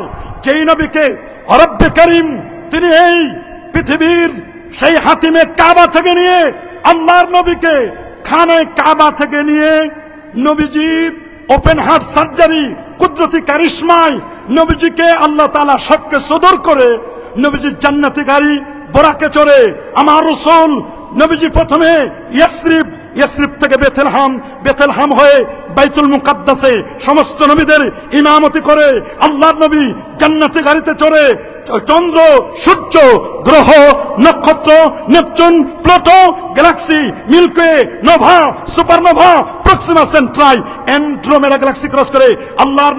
যেই নবীকে রব্বে করিম তিনি এই পৃথিবীর সেই হাতিমে কাবা থেকে নিয়ে, আল্লাহর নবীকে খানে কাবা থেকে নিয়ে নবীজির ওপেন হার্ট সার্জারি কুদরতি কারিশমায় নবীজিকে আল্লাহ তাআলা শক্কে সদর করে নবীজির জান্নাতি গাড়ি বোরাকে চড়ে আমার রাসূল নবীজি প্রথমে ইয়াসরিব থেকে বেথলহাম হয়ে বাইতুল মুকাদ্দাসে সমস্ত নবীদের ইমামতি করে আল্লাহর নবী জান্নাতি গাড়িতে চড়ে চন্দ্র, সূর্য, গ্রহ, নক্ষত্র, Neptune, Pluto, galaxy, Milky Way, nova, supernova, Proxima Centauri, Andromeda galaxy cross করে আল্লাহর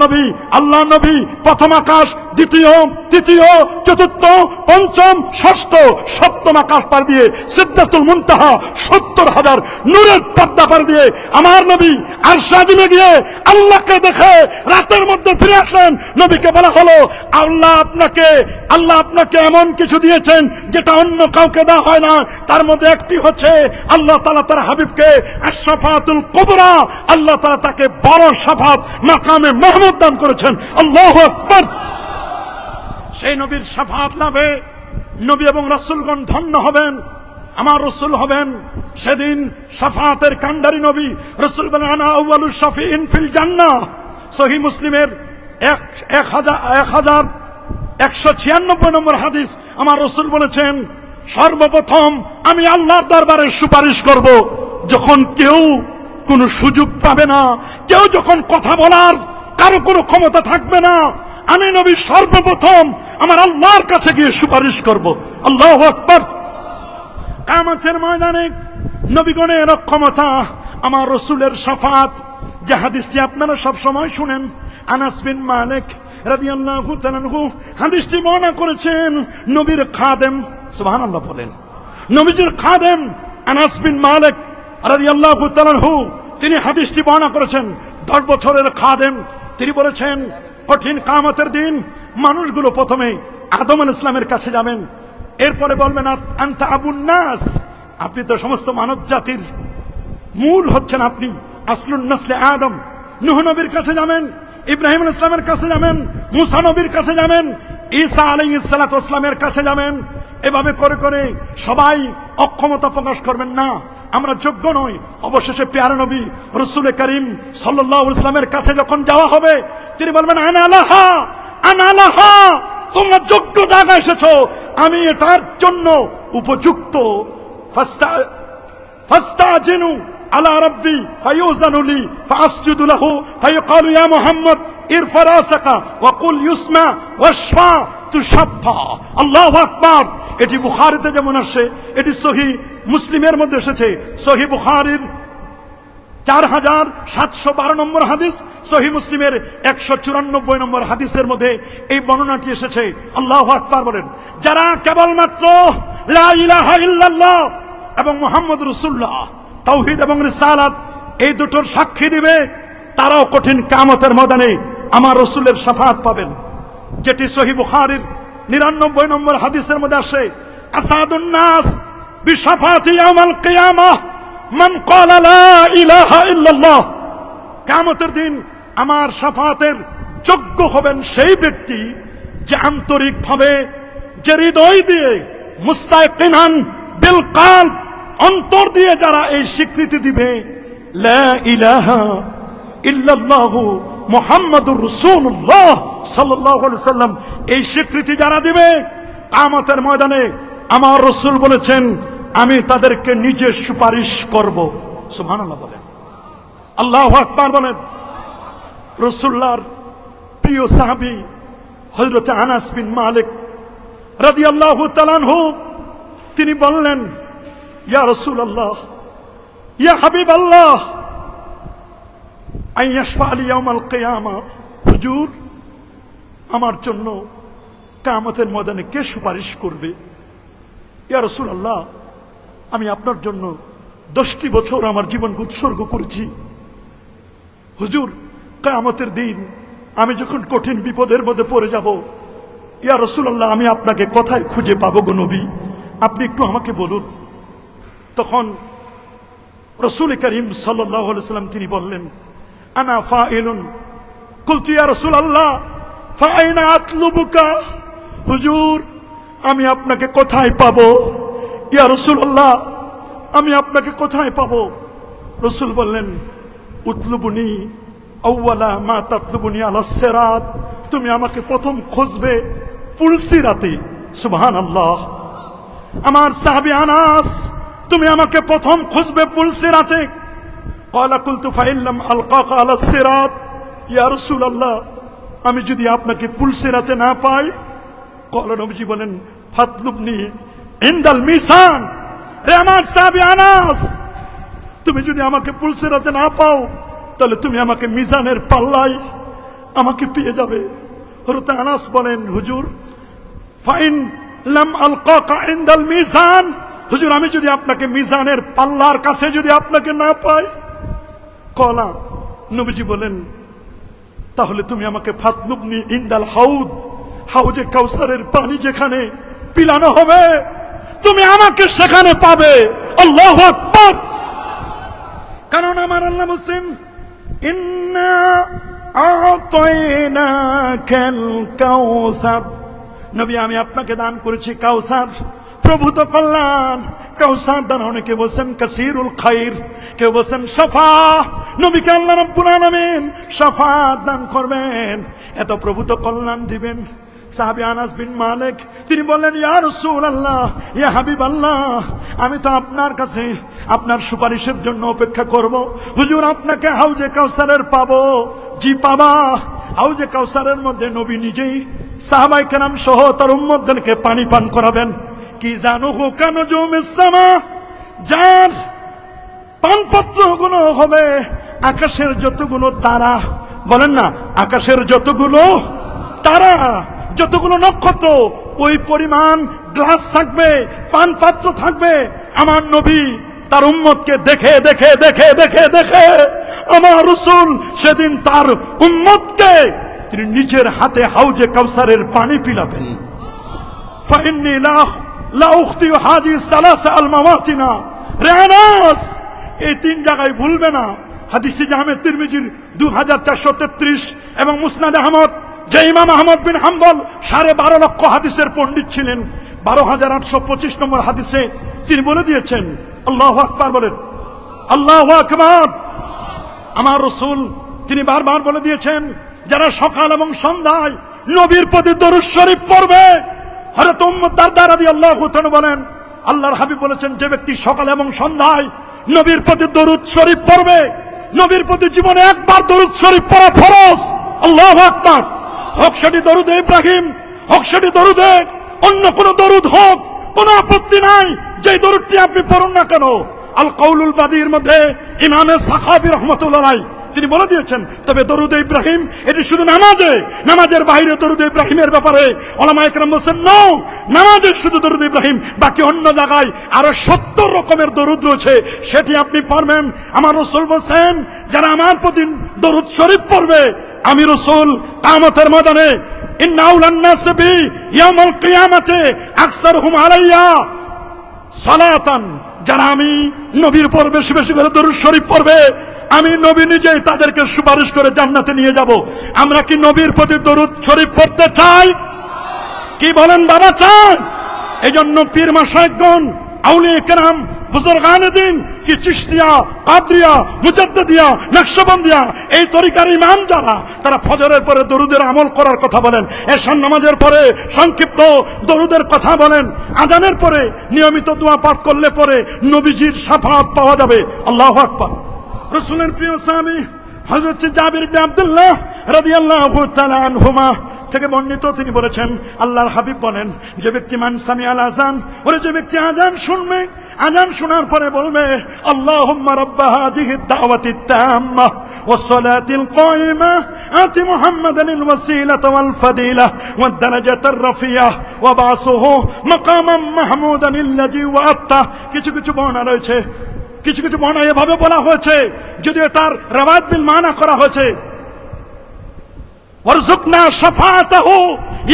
নবী প্রথম আকাশ, দ্বিতীয়, তৃতীয়, চতুর্থ, পঞ্চম, ষষ্ঠ, সপ্তম আকাশ পার দিয়ে সিদরাতুল মুনতাহা 70,000 নূরের পর্দা পার দিয়ে আমার নবী আরশ আজিমে গিয়ে আল্লাহকে দেখে রাতের মধ্যে ফিরে আসলেন। নবীকে বলা হলো, আল্লাহ আপনাকে এমন কিছু দিয়েছেন যেটা অন্য কাউকে দেওয়া হয় না। তার মধ্যে একটি হচ্ছে আল্লাহ তাআলা তার হাবিবকে আশ-শাফাআতুল কুবরা, আল্লাহ তাআলা তাকে বড় শাফাআত মাকামে মাহমুদ দান করেছেন। আল্লাহু আকবার। সেই নবীর শাফাআত লাভে নবী এবং রাসূলগণ ধন্য হবেন। আমার রাসূল হবেন সেদিন শাফাআতের কান্ডারি নবী। রাসূল বলেন আনা আউয়ালুশ শাফিঈন ফিল জান্নাহ। সহিহ মুসলিমের 1196 নম্বর হাদিস। আমার রাসূল বলেছেন সর্বপ্রথম আমি আল্লাহর দরবারে সুপারিশ করব যখন কেউ কোনো সুযোগ পাবে না, কেউ যখন কথা বলার কারো কোনো ক্ষমতা থাকবে না, আমি নবী সর্বপ্রথম আমার আল্লাহর কাছে গিয়ে সুপারিশ করব। আল্লাহু আকবার। কিয়ামতের ময়দানে নবীগণের ক্ষমতা, আমার রাসূলের শাফাআত, যে হাদিসটি আপনারা সব সময় শুনেন। আনাস বিন মালিক রাদিয়াল্লাহু তাআলা আনহু হাদিসটি বর্ণনা করেছেন। নবীর খাদেম, সুবহানাল্লাহ বলেন, নবীজির খাদেম আনাস বিন মালিক রাদিয়াল্লাহু তাআলা আনহু তিনি হাদিসটি বর্ণনা করেছেন। 10 বছরের খাদেম। তিনি বলেছেন কঠিন কিয়ামতের দিন মানুষগুলো প্রথমে আদম আলাইহিস সালামের কাছে যাবেন, এরপরে বলবেন আনতা আবুন নাস, আপনি তো সমস্ত মানব জাতির মূল হচ্ছেন, আপনি আসলুন নসলে আদম। নূহ নবীর কাছে যাবেন, ইব্রাহিম আলাইহিস সালামের কাছে যাবেন, মুসা নবীর কাছে যাবেন, ঈসা আলাইহিস সালাতু ওয়াস সালামের কাছে যাবেন। এভাবে করে করে সবাই অক্ষমতা প্রকাশ করবেন, না আমরা যোগ্য নই। অবশেষে পেয়ারা নবী রাসূল করিম সাল্লাল্লাহু আলাইহি ওয়াসাল্লামের কাছে যখন যাওয়া হবে, তিনি বলবেন আনা লাহা, আনা লাহা, তোমরা যোগ্য জায়গায় এসেছো, আমি এটার জন্য উপযুক্ত। ফাস্তাজিনু আলা রাব্বি ফায়ুযানু লি ফাসজুদু লাহু ফায়ুকালু ইয়া মুহাম্মদ ইরফা রাসাকা ওয়া কুল ইউসমা ওয়াশফা তুশাফা। আল্লাহু আকবার। এটি বুখারীতে যেমন আসে, এটি সহিহ মুসলিমের মধ্যে এসেছে। সহিহ বুখারীর 4712 নম্বর হাদিস, সহিহ মুসলিমের 194 নম্বর হাদিসের মধ্যে এই বর্ণনাটি এসেছে। আল্লাহু আকবার বলেন। যারা কেবলমাত্র লা ইলাহা ইল্লাল্লাহ এবং মুহাম্মদুর রাসূলুল্লাহ, তাওহীদ এবং রিসালাত, এই দুটোর সাক্ষী দিবে, তারাও কঠিন কিয়ামতের ময়দানে আমার রাসূলের শাফাআত পাবেন। যেটি সহিহ বুখারীর 99 নম্বর হাদিসের মধ্যে আসে, আসাদুন নাস বিশাফাতি ইয়াউমাল কিয়ামাহ মান ক্বালা লা ইলাহা ইল্লাল্লাহ। কিয়ামতের দিন আমার শাফাআতের যোগ্য হবেন সেই ব্যক্তি যে আন্তরিকভাবে, যে হৃদয় দিয়ে, মুস্তায়কিনান বিল কলব, অন্তর দিয়ে যারা এই স্বীকৃতি দিবে লা ইলাহা ইল্লাল্লাহু মুহাম্মাদুর রাসূলুল্লাহ সাল্লাল্লাহু আলাইহি ওয়াসাল্লাম, এই স্বীকৃতি যারা দিবে কিয়ামতের ময়দানে আমার রাসূল বলেছেন আমি তাদেরকে নিজে সুপারিশ করব। সুবহানাল্লাহ বলেন, আল্লাহু আকবার বলেন। রাসূলুল্লাহর প্রিয় সাহাবী হযরত আনাস বিন মালিক রাদিয়াল্লাহু তাআলা আনহু তিনি বললেন ইয়া রাসূলুল্লাহ, ইয়া হাবিবাল্লাহ, আইয়াশফা আলী ইয়াউমাল কিয়ামা, হুজুর আমার জন্য কিয়ামতের ময়দানে কে সুপারিশ করবে? ইয়া রাসূলুল্লাহ, আমি আপনার জন্য 10টি বছর আমার জীবনকে উৎসর্গ করেছি। হুজুর কিয়ামতের দিন আমি যখন কঠিন বিপদের মধ্যে পড়ে যাব, ইয়া রাসূলুল্লাহ, আমি আপনাকে কোথায় খুঁজে পাবো গো নবী, আপনি একটু আমাকে বলুন। তখন রাসূল করিম সাল্লাল্লাহু আলাইহি ওয়াসাল্লাম তিনি বললেন আনা ফাইলুন। কুলতু ইয়া রাসূলুল্লাহ ফাআইনা আতলুবুকা, হুজুর আমি আপনাকে কোথায় পাবো? ইয়া রাসূলুল্লাহ, আমি আপনাকে কোথায় পাবো? রাসূল বললেন উতলুবুনি আউওয়ালা মা তাতলুবুনি আলাস সিরাত, তুমি আমাকে প্রথম খুঁজবে পুলসিরাতে। সুবহানাল্লাহ। আমার সাহাবী আনাস, তুমি আমাকে প্রথম খুঁজবে পুলসিরাতে। ক্বালা কুলতু ফাইল্লাম আলকাকা আলাস সিরাত, ইয়া রাসূলুল্লাহ, আমি যদি আপনাকে পুলসিরাতে না পাই? ক্বালা, নবীজি বলেন ফাতলুবনি ইনদাল মিসান। রে আমার সাহাবী আনাস, তুমি যদি আমাকে পুলসিরাতে না পাও তাহলে তুমি আমাকে মিজানের পাল্লায় আমাকে পেয়ে যাবে। হযরত আনাস বলেন হুজুর ফাইন লাম আলকাকা ইনদাল মিজান, হুজুর আমি যদি আপনাকে মিজানের পাল্লার কাছে যদি আপনাকে না পাই? কলা, নবীজি বলেন তাহলে তুমি আমাকে ফাতলুবনি ইনদাল হাউদ, হাউজে কাউসারের পানি যেখানে পিলানো হবে তুমি আমাকে সেখানে পাবে। আল্লাহু আকবার। কারণ আমার আল্লাহ বলেন ইন্না আ'তাইনাকাল কাউসার, নবী আমি আপনাকে দান করেছি কাউসার, প্রভূত কল্যাণ, কাউসার দ্বারা, অনেকে বলছেন কাসিরুল খাইর, কেউ বলছেন শাফা, নবীকে আল্লাহ রাব্বুল আলামিন শাফাত দান করবেন, এত প্রভূত কল্যাণ দিবেন। সাহাবী আনাস বিন মালিক তিনি বললেন, ইয়া রাসূলুল্লাহ, ইয়া হাবিবাল্লাহ, আমি তো আপনার কাছে আপনার সুপারিশের জন্য অপেক্ষা করব। হুজুর, আপনাকে হাউজে কাউসারের পাবো? জি পাবা। হাউজে কাউসারের মধ্যে নবী নিজেই সাহাবায়ে কেরাম সহ তার উম্মতদেরকে পানি পান করাবেন। কি জানো কানুজুমিস সামা, যার পানপত্রগুলো হবে আকাশের যতগুলো তারা, বলেন না, আকাশের যতগুলো তারা, যতগুলো নক্ষত্র, ওই পরিমাণ গ্লাস থাকবে, পান পাত্র থাকবে। আমার নবী তার উম্মতকে দেখে দেখে দেখে দেখে দেখে আমার রাসূল সেদিন তার উম্মতকে তিনি নিজের হাতে হাউজে কাউসারের পানি পিলাবেন। ফাইন্নী লা উখতি হাজি সালাসা আল মাওয়াতিনা, রেনাস, এই তিন জায়গায় ভুলবে না। হাদিসটি জামে তিরমিজির 2433 এবং মুসনাদ আহমদ, যে ইমাম আহমদ বিন হাম্বল 12.5 লক্ষ হাদিসের পণ্ডিত ছিলেন, 12,825 নম্বর হাদিসে তিনি বলে দিয়েছেন, আল্লাহু আকবার বলেন, আল্লাহু আকবার। আমার রাসূল তিনি বারবার বলে দিয়েছেন, যারা সকাল এবং সন্ধ্যায় নবীর প্রতি দরুদ শরীফ পড়বে, হযরত উম্মু দারদা রাদিয়াল্লাহু তাআলা বলেন, আল্লাহর হাবিব বলেছেন, যে ব্যক্তি সকাল এবং সন্ধ্যায় নবীর প্রতি দরুদ শরীফ পড়বে, নবীর প্রতি জীবনে একবার দরুদ শরীফ পড়া ফরজ। আল্লাহু আকবার। হোক সেটি দরুদে ইব্রাহিম, হোক সেটি দরুদে অন্য কোন দরুদ হোক, কোন আপত্তি নাই, যে দরুদটি আপনি পড়ুন না কেন। আল কাউলুল বাদীর মধ্যে ইমামে সাখাবী রাহমাতুল্লাহ আলাইহি তিনি বলে দিয়েছেন, তবে দরুদে ইব্রাহিম এটি শুধু নামাজে, নামাজের বাইরে দরুদে ইব্রাহিমের ব্যাপারে ওলামায়ে কেরাম বলেছেন নো, নামাজে শুধু দরুদ ইব্রাহিম, বাকি অন্য জায়গায় আরো 70 রকমের দরুদ রয়েছে, সেটি আপনি পড়বেন। আমার রাসূল বলেন, যারা আমার প্রতি দরুদ শরীফ পড়বে, আমি রাসূল কিয়ামতের ময়দানে ইন্না আউলান নাস বি ইয়াউমুল কিয়ামাতে আকসারুহুম আলাইয়া সালাতান, যারা আমি নবীর উপর বেশি বেশি করে দরুদ শরীফ পড়বে, আমি নবী নিজেই তাদেরকে সুপারিশ করে জান্নাতে নিয়ে যাব। আমরা কি নবীর প্রতি দরুদ শরীফ পড়তে চাই? কি বলেন বাবা, চাই? এইজন্য পীর মাশায়েখগণ, আউলিয়া কেরাম, বুজুর্গানে দিন, কি চিশতিয়া, কাদরিয়া, মুজাদ্দিদিয়া, নকশবন্দিয়া, এই তরিকার ইমাম যারা, তারা ফজরের পরে দরুদের আমল করার কথা বলেন, এশার নামাজের পরে সংক্ষিপ্ত দরুদের কথা বলেন, আজানের পরে নিয়মিত দোয়া পাঠ করলে পরে নবীজির শাফাআত পাওয়া যাবে। আল্লাহু আকবার। রাসূলের প্রিয় সাহাবী হযরত জাবির ইবনে আব্দুল্লাহ রাদিয়াল্লাহু তাআলা আনহুমা থেকে বর্ণিত, তিনি বলেছেন, আল্লাহর হাবিব বলেন, যে ব্যক্তি মান সামিআল আযান, ওরে যে ব্যক্তি আযান শুনবে, আযান শোনার পরে বলবে, আল্লাহুম্মা রাব্বা হাযিহিদ দাওয়াতিত তাম্মা ওয়াস সালাতিল কায়িমা আতি মুহাম্মাদানিল ওয়াসিলাতা ওয়াল ফাদিলা ওয়াদ দারাজাতার রাফিয়া ওয়া বাসুহু মাকামান মাহমুদানিল্লাযী ওয়া'আতা। কিছু কিছু বর্ণনা রয়েছে, কিছু কিছু বর্ণনা এভাবে বলা হয়েছে, যদি এটার রিওয়ায়াত বিল মানা করা হয়েছে, ওয়ারযুকনা শাফাআতাহু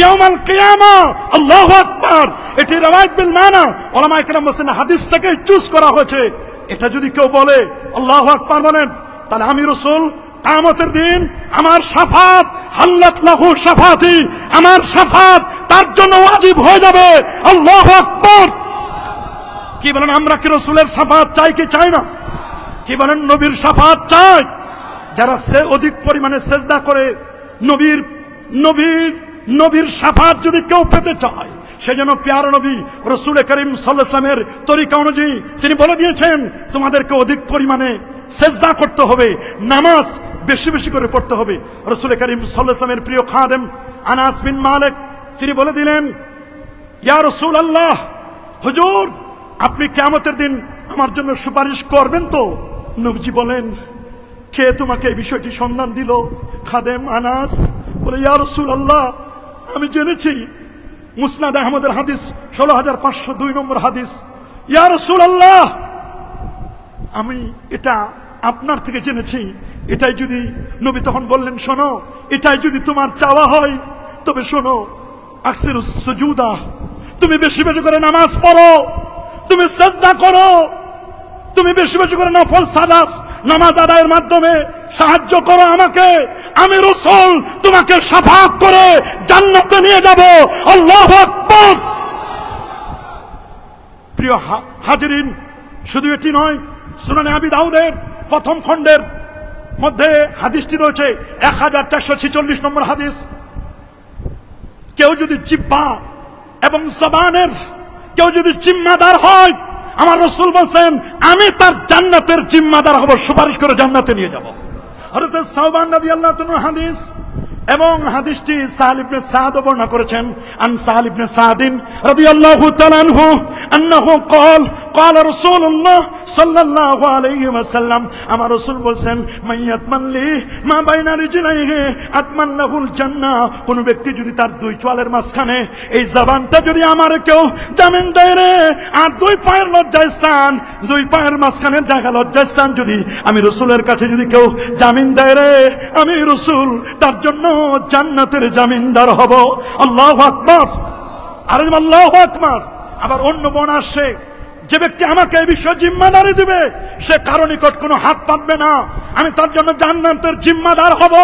ইয়াউমাল কিয়ামা। আল্লাহু আকবার। এটি রিওয়ায়াত বিল মানা, উলামায়ে কেরাম বলেন হাদিস থেকে চুজ করা হয়েছে। এটা যদি কেউ বলে, আল্লাহু আকবার বলেন, তাহলে আমি রাসূল কিয়ামতের দিন আমার শাফাত, হাল্লাত লাহু শাফাতি, আমার শাফাত তার জন্য ওয়াজিব হয়ে যাবে। আল্লাহু আকবার। কি বলেন, আমরা কি রাসূলের শাফাত চাই কি চাই না? কি বলেন, নবীর শাফাত চাই? যারা অধিক পরিমাণে সেজদা করে নবীর নবীর নবীর শাফাত যদি কেউ পেতে চায়, সেজন্য প্যারা নবী রাসূল করিম সাল্লাল্লাহু আলাইহি ওয়াসাল্লামের তরিকা অনুযায়ী তিনি বলে দিয়েছেন, তোমাদেরকে অধিক পরিমাণে সেজদা করতে হবে, নামাজ বেশি বেশি করে পড়তে হবে। রাসূল করিম সাল্লাল্লাহু আলাইহি ওয়াসাল্লামের প্রিয় খাদেম আনাস বিন মালিক তিনি বলে দিলেন, ইয়া রাসূলুল্লাহ, হুজুর আপনি কিয়ামতের দিন আমার জন্য সুপারিশ করবেন তো? নবীজি বলেন, কে তোমাকে এই বিষয়টি সন্ধান দিল? খাদেম আনাস বলে, ইয়া রাসূলুল্লাহ, আমি জেনেছি, মুসনাদ আহমদের হাদিস 16502 নম্বর হাদিস। ইয়া রাসূলুল্লাহ, আমি এটা আপনার থেকে জেনেছি। এটাই যদি, নবী তখন বললেন, শোনো, এটাই যদি তোমার চাওয়া হয় তবে শোনো, আকসিরুস সুজুদা, তুমি বেশি বেশি করে নামাজ পড়ো, তুমি সিজদা করো, তুমি বেশি বেশি করে নফল সালাত নামাজ আদায়ের মাধ্যমে সাহায্য করো আমাকে, আমি রাসূল তোমাকে শাফাআত করে জান্নাতে নিয়ে যাব। আল্লাহু আকবার। প্রিয় হাজিরিন, শুধু এটি নয়, সুনানে আবি দাউদের প্রথম খণ্ডের মধ্যে হাদিসটি রয়েছে 1446 নম্বর হাদিস। কেউ যদি জিহ্বা এবং জবানের কেউ যদি জিম্মাদার হয়, আমার রাসূল বলেন আমি তার জান্নাতের জিম্মাদার হব, সুপারিশ করে জান্নাতে নিয়ে যাব। হযরত সাওবান রাদিয়াল্লাহু তাআলা হাদিস, এবং হাদিসটি সাহল ইবনে সাদ বর্ণনা করেছেন। আন সাহল ইবনে সাদিন রাদিয়াল্লাহু তাআলা আনহু আন্নাহু قال قال رسول الله صلى الله عليه وسلم, আমার রাসূল বলেন মাইয়াতমান লি মা বাইনা রিজলাইহি আতমান লাহুল জান্নাহ, কোন ব্যক্তি যদি তার দুই চোয়ালের মাঝখানে এই জবানটা যদি আমার কেউ জামিন দেয় রে, আর দুই পায়ের লজ্জাস্থান, দুই পায়ের মাঝখানে জায়গা লজ্জাস্থান যদি আমি রাসূলের কাছে যদি কেউ জামিন দেয় রে, আমি রাসূল তার জন্য জান্নাতের জামিনদার হব। আল্লাহু আকবার, আর আল্লাহু আকবার। আবার অন্য বর্ণনা আসছে, যে ব্যক্তি আমাকে এই বিষয়ে জিম্মাদারি দিবে সে কারো নিকট কোনো হাত পাতবে না, আমি তার জন্য জান্নাতের জিম্মাদার হব।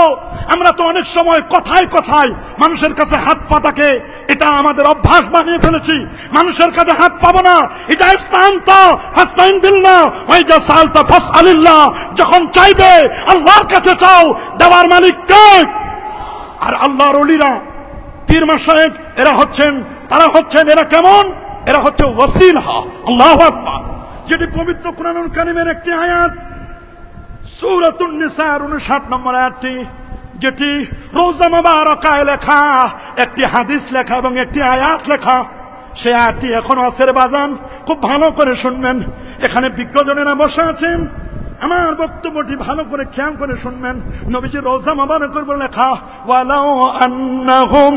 আমরা তো অনেক সময় কথায় কথায় মানুষের কাছে হাত পাতাকে এটা আমাদের অভ্যাস বানিয়ে ফেলেছি। মানুষের কাছে হাত পাবো না, এটা ইস্তানতা ফাস্তাইন বিল্লাহ ওয়া ইজা সালতা ফাসআলিল্লাহ, যখন চাইবে আল্লাহর কাছে চাও, দেওয়ার মালিক কে? আর আল্লাহর ওলিরা, পীর মাশায়েখ, তারা হচ্ছেন এরা কেমন? এরা হচ্ছে ওয়াসিলা। আল্লাহু আকবার। যেটি পবিত্র কুরআনুল কারীমের একটি আয়াত, সূরাতুন নিসার 59 নম্বর আয়াতটি, যেটি রওজা মুবারাকায় লেখা, একটি হাদিস লেখা এবং একটি আয়াত লেখা। সেই আয়াতটি এখনো আছে বাজান, খুব ভালো করে শুনবেন। এখানে বিজ্ঞজনেরা বসে আছেন, আমার বক্তব্যটি ভালো করে খেয়াল করে শুনবেন। নবীজি রওজা মুবারকের উপর লেখা, ওয়ালাউ আন্নাহুম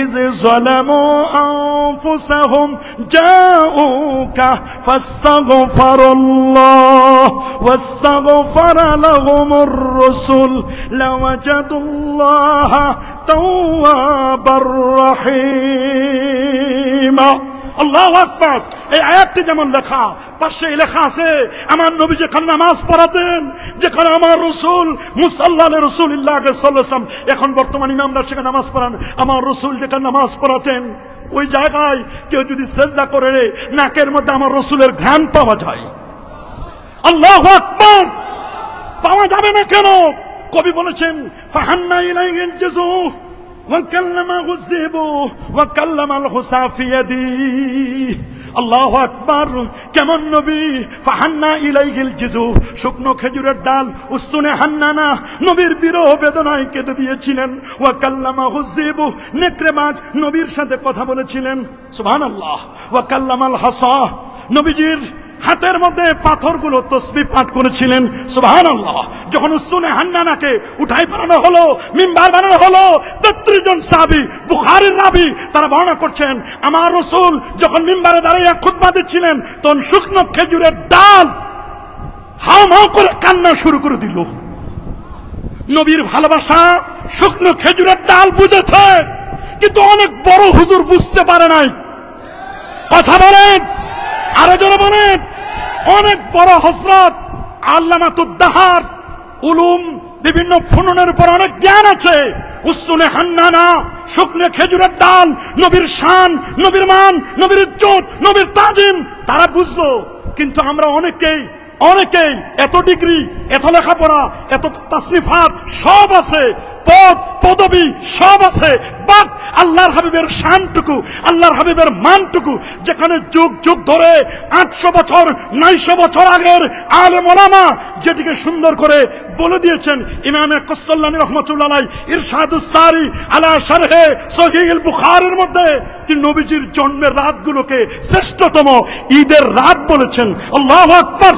ইয যালামু আনফুসাহুম জাউকা ফাস্তাগফিরুল্লাহ ওয়াস্তাগফারা লাহুমুর রাসূল লাওয়াজাদুল্লাহা তাওয়াবার রহিম। আল্লাহু আকবার। এই আয়াতটি যেমন লেখা, পাশে লেখা আছে আমার নবী যেখানে নামাজ পড়াতেন, যেখানে আমার রাসূল মুসাল্লা রাসূলুল্লাহ সাল্লাল্লাহু আলাইহি ওয়াসাল্লাম, এখন বর্তমান ইমামরা সেখানে নামাজ পড়ান, আমার রাসূল যেখানে নামাজ পড়াতেন ওই জায়গায় কেউ যদি সিজদা করে, নাকের মধ্যে আমার রাসূলের ঘ্রাণ পাওয়া যায়। আল্লাহু আকবার। পাওয়া যাবে না কেন? কবি বলেছেন ফাহান্না ইলাইহিল জুযু وكلمه الذئب وكلم الحصى في يديه। আল্লাহু আকবার। কেমন নবী? ফাহান্না ইলাইহিল জিজু, শুকনো খেজুরের ডাল উসুনে হান্নানা নবীর বিরহ বেদনায় কেটে দিয়েছিলেন। ওয়া কাল্লামাহু যিবু, নেকড়ে বাঘ নবীর সাথে কথা বলেছিলেন। সুবহানাল্লাহ। ওয়া কাল্লামাল হাসা, নবীজির হাতের মধ্যে পাথরগুলো তসবিহ পাঠ করেছিলেন। সুবহানাল্লাহ। যখন উসুনে হান্নানাকে উঠাই বানানো হলো, মিম্বার বানানো হলো, 33 জন সাহাবী, বুখারীর রাবী, তারা বর্ণনা করছেন আমার রাসূল যখন মিম্বারে দাঁড়িয়ে খুতবা দিচ্ছিলেন, তখন শুকনো খেজুরের ডাল হাউ করে কান্না শুরু করে দিল। নবীর ভালোবাসা শুকনো খেজুরের ডাল বুঝেছে, কিন্তু অনেক বড় হুজুর বুঝতে পারে নাই। কথা বলেন, আরো জোরে বলেন। অনেক বড় হযরত আল্লামাতুদ্দাহার, উলুম বিভিন্ন ফুনুনের উপর অনেক জ্ঞান আছে। উসুনে হান্নানা, শুকনো খেজুরের ডাল, নবীর শান, নবীর মান, নবীর ইজ্জত, নবীর তাজিম তারা বুঝলো। কিন্তু আমরা অনেকেই এত ডিগ্রি, এত লেখাপড়া, এত তাসনিফাত সব আছে, পদ পদবী সব আছে, বাট আল্লাহর হাবিবের শানটুকু, আল্লাহর হাবিবের মানটুকু, যেখানে যুগ যুগ ধরে 800 বছর 900 বছর আগের আলেম ওলামা যেটিকে সুন্দর করে বলে দিয়েছেন ইমামে কসল্লানী রাহমাতুল্লাহ আলাইহি ইরশাদুস সারি আলা শারহে সহিহুল বুখারীর মধ্যে তিনি নবীজির জন্মের রাতগুলোকে শ্রেষ্ঠতম ঈদের রাত বলেছেন। আল্লাহু আকবার।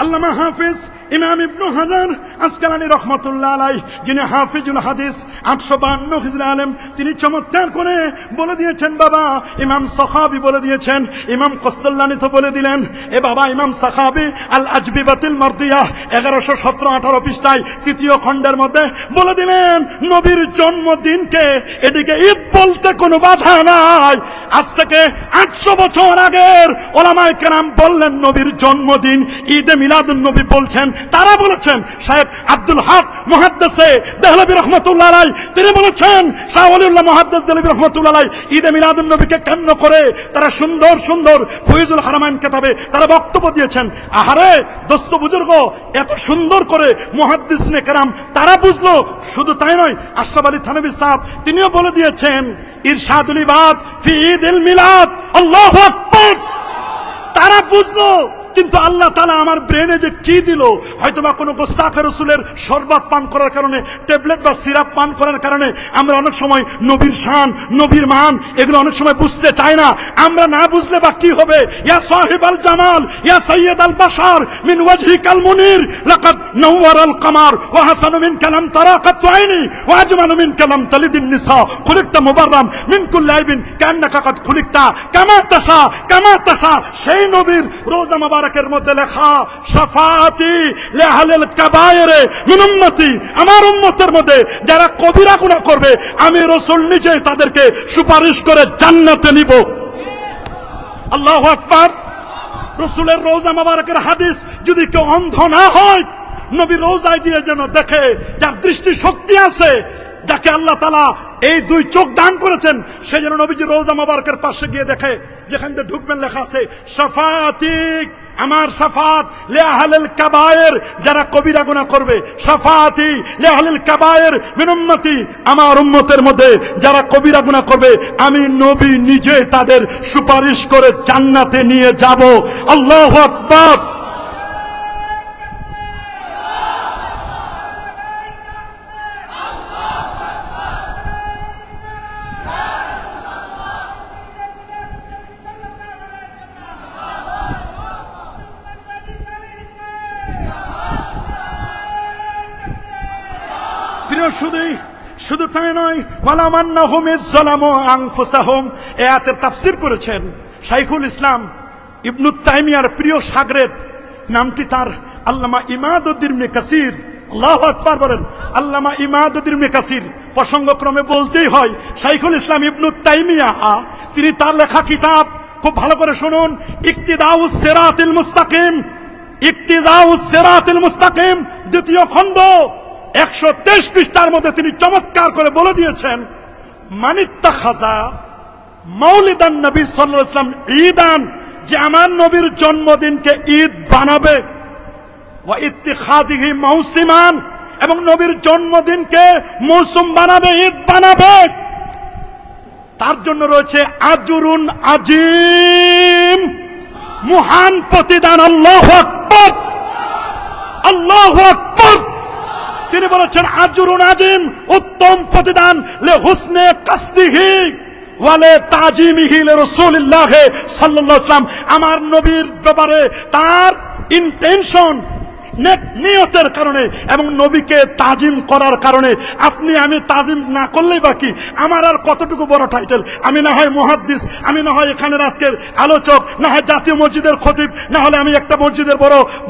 আল্লামা হাফিজ ইমাম ইবনে হাজার আসকালানী রাহমাতুল্লাহ আলাইহি, যিনি হাফিজুল হাদিস 852 হিজরি আলেম, তিনি চমৎকার করে বলে দিয়েছেন বাবা, ইমাম সাখাবী বলে দিয়েছেন, ইমাম কসল্লানী তো বলে দিলেন। এ বাবা, ইমাম সাখাবী আল আজবিবাতিল মারদিয়াহ 1117-18 পৃষ্ঠায় 3য় খণ্ডের মধ্যে বলে দিলেন নবীর জন্মদিনকে এদিকে ঈদ বলতে কোনো বাধা নাই। আজ থেকে 800 বছর আগের ওলামায়ে কেরাম বললেন নবীর জন্মদিন ঈদে মিলাদুন নবী বলছেন, তারা বলেছেন। শাহেখ আব্দুল হক মুহাদ্দিসে দেহলভী রাহমাতুল্লাহ আলাইহি তিনি বলেছেন, শাহ ওলিউল্লাহ মুহাদ্দিস দেহলভী রাহমাতুল্লাহ আলাইহি ঈদে মিলাদুন নবীকে কেন্দ্র করে তারা সুন্দর সুন্দর ফয়জুল হারামাইন কিতাবে তারা বক্তব্য দিয়েছেন। আহারে দোস্ত বুজুর্গ, এত সুন্দর করে মুহাদ্দিসনে কেরাম তারা বুঝলো। শুধু তাই নয়, আশরাফ আলী থানভী সাহেব তিনিও বলে দিয়েছেন ইরশাদুল ইবাদ ফি ঈদিল মিলাদ, আল্লাহু আকবার। তারা বুঝলো, কিন্তু আল্লাহ তাআলা আমার ব্রেনে যে কি দিল, হয়তোবা কোনো গোস্তাখে রাসূলের শরবত পান করার কারণে, ট্যাবলেট বা সিরাপ পান করার কারণে আমরা অনেক সময় নবীর শান, নবীর মান এগুলো অনেক সময় বুঝতে চাই না। আমরা না বুঝলে বা কি হবে? ইয়া সাহিবাল জামাল ইয়া সাইয়্যিদাল বাশার মিন ওয়াজহিকাল মুনির লাকাদ নাওয়ারাল কামার ওয়া হাসানু মিন কালাম তারাকাত আইনি ওয়া আজমালু মিন কালাম তালিদিন নিসা খুলিকতা মুবাররাম মিন কুল্লি আইবিন কান্নাকা কাদ খুলিকতা কামা তাশা। সেই নবীর রোজা মুবারকের মধ্যে লেখা শাফাআতি লিআহলিল কাবায়ের মিন উম্মতি, আমার উম্মতের মধ্যে যারা কবিরা গুনাহ করবে আমি রাসূল নিজেই তাদেরকে সুপারিশ করে জান্নাতে নিব। আল্লাহু আকবার। রাসূলের রোজা মুবারকের হাদিস যদি কেউ অন্ধ না হয়, নবীর রোজায় দিয়ে যেন দেখে, যার দৃষ্টি শক্তি আছে, যাকে আল্লাহ তাআলা এই দুই চোখ দান করেছেন, সে যেন নবীজির রোজা মুবারকের পাশে গিয়ে দেখে, যেখান থেকে ঢুকবেন লেখা আছে শাফাআতি, আমার শাফাত লিআহলিল কাবায়ের, যারা কবিরা গুনাহ করবে, শাফাআতি লিআহলিল কাবায়ের মিন উম্মতি, আমার উম্মতের মধ্যে যারা কবিরা গুনাহ করবে আমি নবী নিজে তাদের সুপারিশ করে জান্নাতে নিয়ে যাব। আল্লাহু আকবার। শুধু তাই নয়, ওয়ালামান্নাহুম ইযলামু আনফুসাহুম, এই আয়াতের তাফসীর করেছেন শাইখুল ইসলাম ইবনু তাইমিয়ার প্রিয় শাগরেদ, নামটি তার আল্লামা ইমাদউদ্দিন ইবনে কাসির। আল্লাহু আকবার বলেন। আল্লামা ইমাদউদ্দিন ইবনে কাসির, প্রসঙ্গক্রমে বলতেই হয় শাইখুল ইসলাম ইবনু তাইমিয়া, তিনি তার লেখা কিতাব খুব ভালো করে শুনুন, ইক্তিদাউস সিরাতিল মুস্তাকিম, ইক্তিদাউস সিরাতিল মুস্তাকিম দ্বিতীয় খণ্ড 123 পৃষ্ঠার মধ্যে তিনি চমৎকার করে বলে দিয়েছেন, মানিত্তাখাযা মাউলিদান নবী সাল্লাল্লাহু আলাইহি ওয়াসাল্লাম ঈদান, যে আমার নবীর জন্মদিনকে ঈদ বানাবে, ওয়া ইত্তিখাযিহি মাউসিমান, এবং নবীর জন্মদিনকে মৌসুম বানাবে, ঈদ বানাবে, তার জন্য রয়েছে আজরুন আজিম, মহান প্রতিদান। আল্লাহু আকবার, আল্লাহু আকবার। তিনি বলেছেন আজরুন আজিম, উত্তম প্রতিদান, লে হুসনে কাসদিহি ওয়া লে তাজিমিহি লিরাসূলিল্লাহ সাল্লাল্লাহু আলাইহি ওয়াসাল্লাম, আমার নবীর ব্যাপারে তার ইন্টেনশন, নিয়তের কারণে এবং নবীকে তাজিম করার কারণে। আপনি আমি তাজিম না করলেই বাকি, আমার আর কতটুকু বড় টাইটেল, আমি না হয় মুহাদ্দিস, আমি না হয় এখানের আজকের আলোচক, না হয় জাতীয় মসজিদের খতিব, না হলে আমি একটা মসজিদের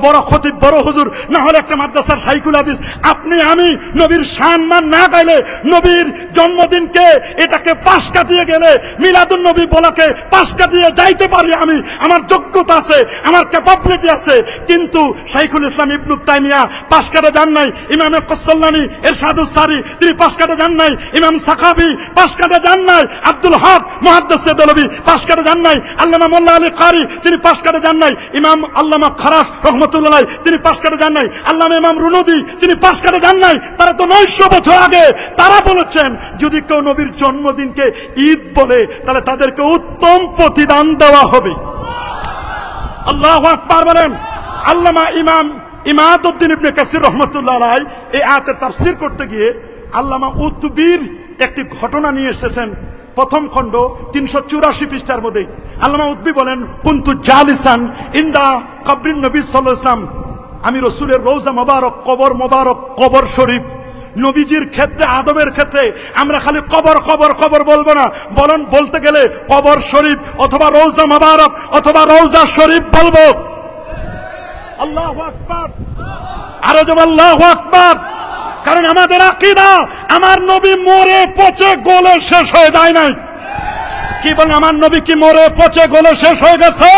বড় খতিব, বড় হুজুর, না হলে একটা মাদ্রাসার শাইখুল হাদিস। আপনি আমি নবীর সম্মান না গাইলে, নবীর জন্মদিনকে এটাকে পাশ কাটিয়ে গেলে, মিলাদুন নবী বলাকে পাশ কাটিয়ে যাইতে পারি আমি, আমার যোগ্যতা আছে, আমার ক্যাপাবিলিটি আছে, কিন্তু শাইখুল ইসলাম ইবনু তাইমিয়া পাশ কাটা যান নাই, ইমাম কস্তলানি ইরশাদুস সারি তিনি পাশ কাটা যান নাই, ইমাম সাখাবি পাশ কাটা যান নাই, আব্দুল হক মুহাদ্দিস দেহলভী পাশ কাটা যান নাই, আল্লামা মোল্লা আলী কারি তিনি পাশ কাটা যান নাই, ইমাম আল্লামা খারাস রহমাতুল্লাহ আলাইহি তিনি পাশ কাটা যান নাই, আল্লামা ইমাম রুনুদি তিনি পাশ কাটা যান নাই। তারা তো 900 বছর আগে তারা বলেছেন যদি কেউ নবীর জন্মদিনকে ঈদ বলে তাহলে তাদেরকে উত্তম প্রতিদান দেওয়া হবে। আল্লাহু আকবার বলেন। আল্লামা ইমাদউদ্দিন ইবনে কাসির রহমাতুল্লাহ আলাইহি এই আয়াতের তাফসীর করতে গিয়ে আল্লামা উতবির একটি ঘটনা নিয়ে এসেছেন, প্রথম খণ্ড 384 পৃষ্ঠার মধ্যে। আল্লামা উতবি বলেন, কুনতু জালিসান ইনদা কবরিন নবী সাল্লাল্লাহু আলাইহি ওয়াসাল্লাম, আমি রাসূলের রওজা মোবারক, কবর শরীফ, নবীজির ক্ষেত্রে, আদবের ক্ষেত্রে আমরা খালি কবর বলবো না, বলতে গেলে কবর শরীফ অথবা রওজা মোবারক অথবা রওজা শরীফ বলবো। আল্লাহু আকবার, আরো জোরে আল্লাহু আকবার। কারণ আমাদের আকীদা, আমার নবী মরে পচে গলে শেষ হয়ে যায় নাই। কি বলেন, আমার নবী কি মরে পচে গলে শেষ হয়ে গেছে?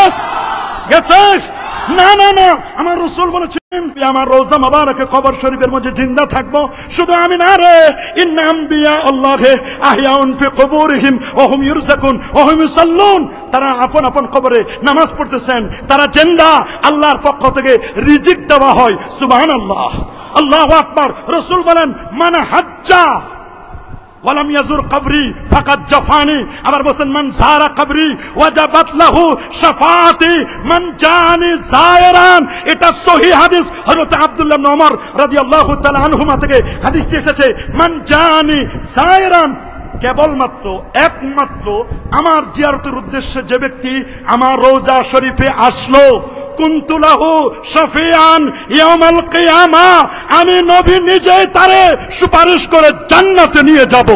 না না না, আমার রাসূল বলেছেন আমার রওজা মুবারকে কবর শরীফের মধ্যে জিন্দা থাকবো। শুধু আমি না রে, ইন্না আম্বিয়া আল্লাহে আহইয়াউন ফি কুবুরিহিম ওয়া হুম ইরযাকুন ওয়া হুম ইউসাল্লুন। তারা আপন আপন কবরে নামাজ পড়তেছেন, তারা জিন্দা, আল্লাহর পক্ষ থেকে রিজিক দেওয়া হয়। সুবহানাল্লাহ, আল্লাহু আকবার। রাসূল বলেন মান হাজ্জা ওয়ালাম ইয়াজুর কবরি ফাকাদ জাফানি। আবার বলেন মান যারা কবরি ওয়াজাবাত লাহু শাফাআতি মান জানি যায়রান। এটা সহিহ হাদিস, হযরত আব্দুল্লাহ ইবনে ওমর রাদিয়াল্লাহু তাআলা আনহুমা থেকে হাদিসটি এসেছে। মান জানি যায়রান, কেবলমাত্র একমাত্র আমার জিয়ারতের উদ্দেশ্যে যে ব্যক্তি আমার রওজা শরীফে আসলো, কুনতু লাহু শাফিআন ইয়াউমাল কিয়ামা, আমি নবী নিজেই তারে সুপারিশ করে জান্নাতে নিয়ে যাব।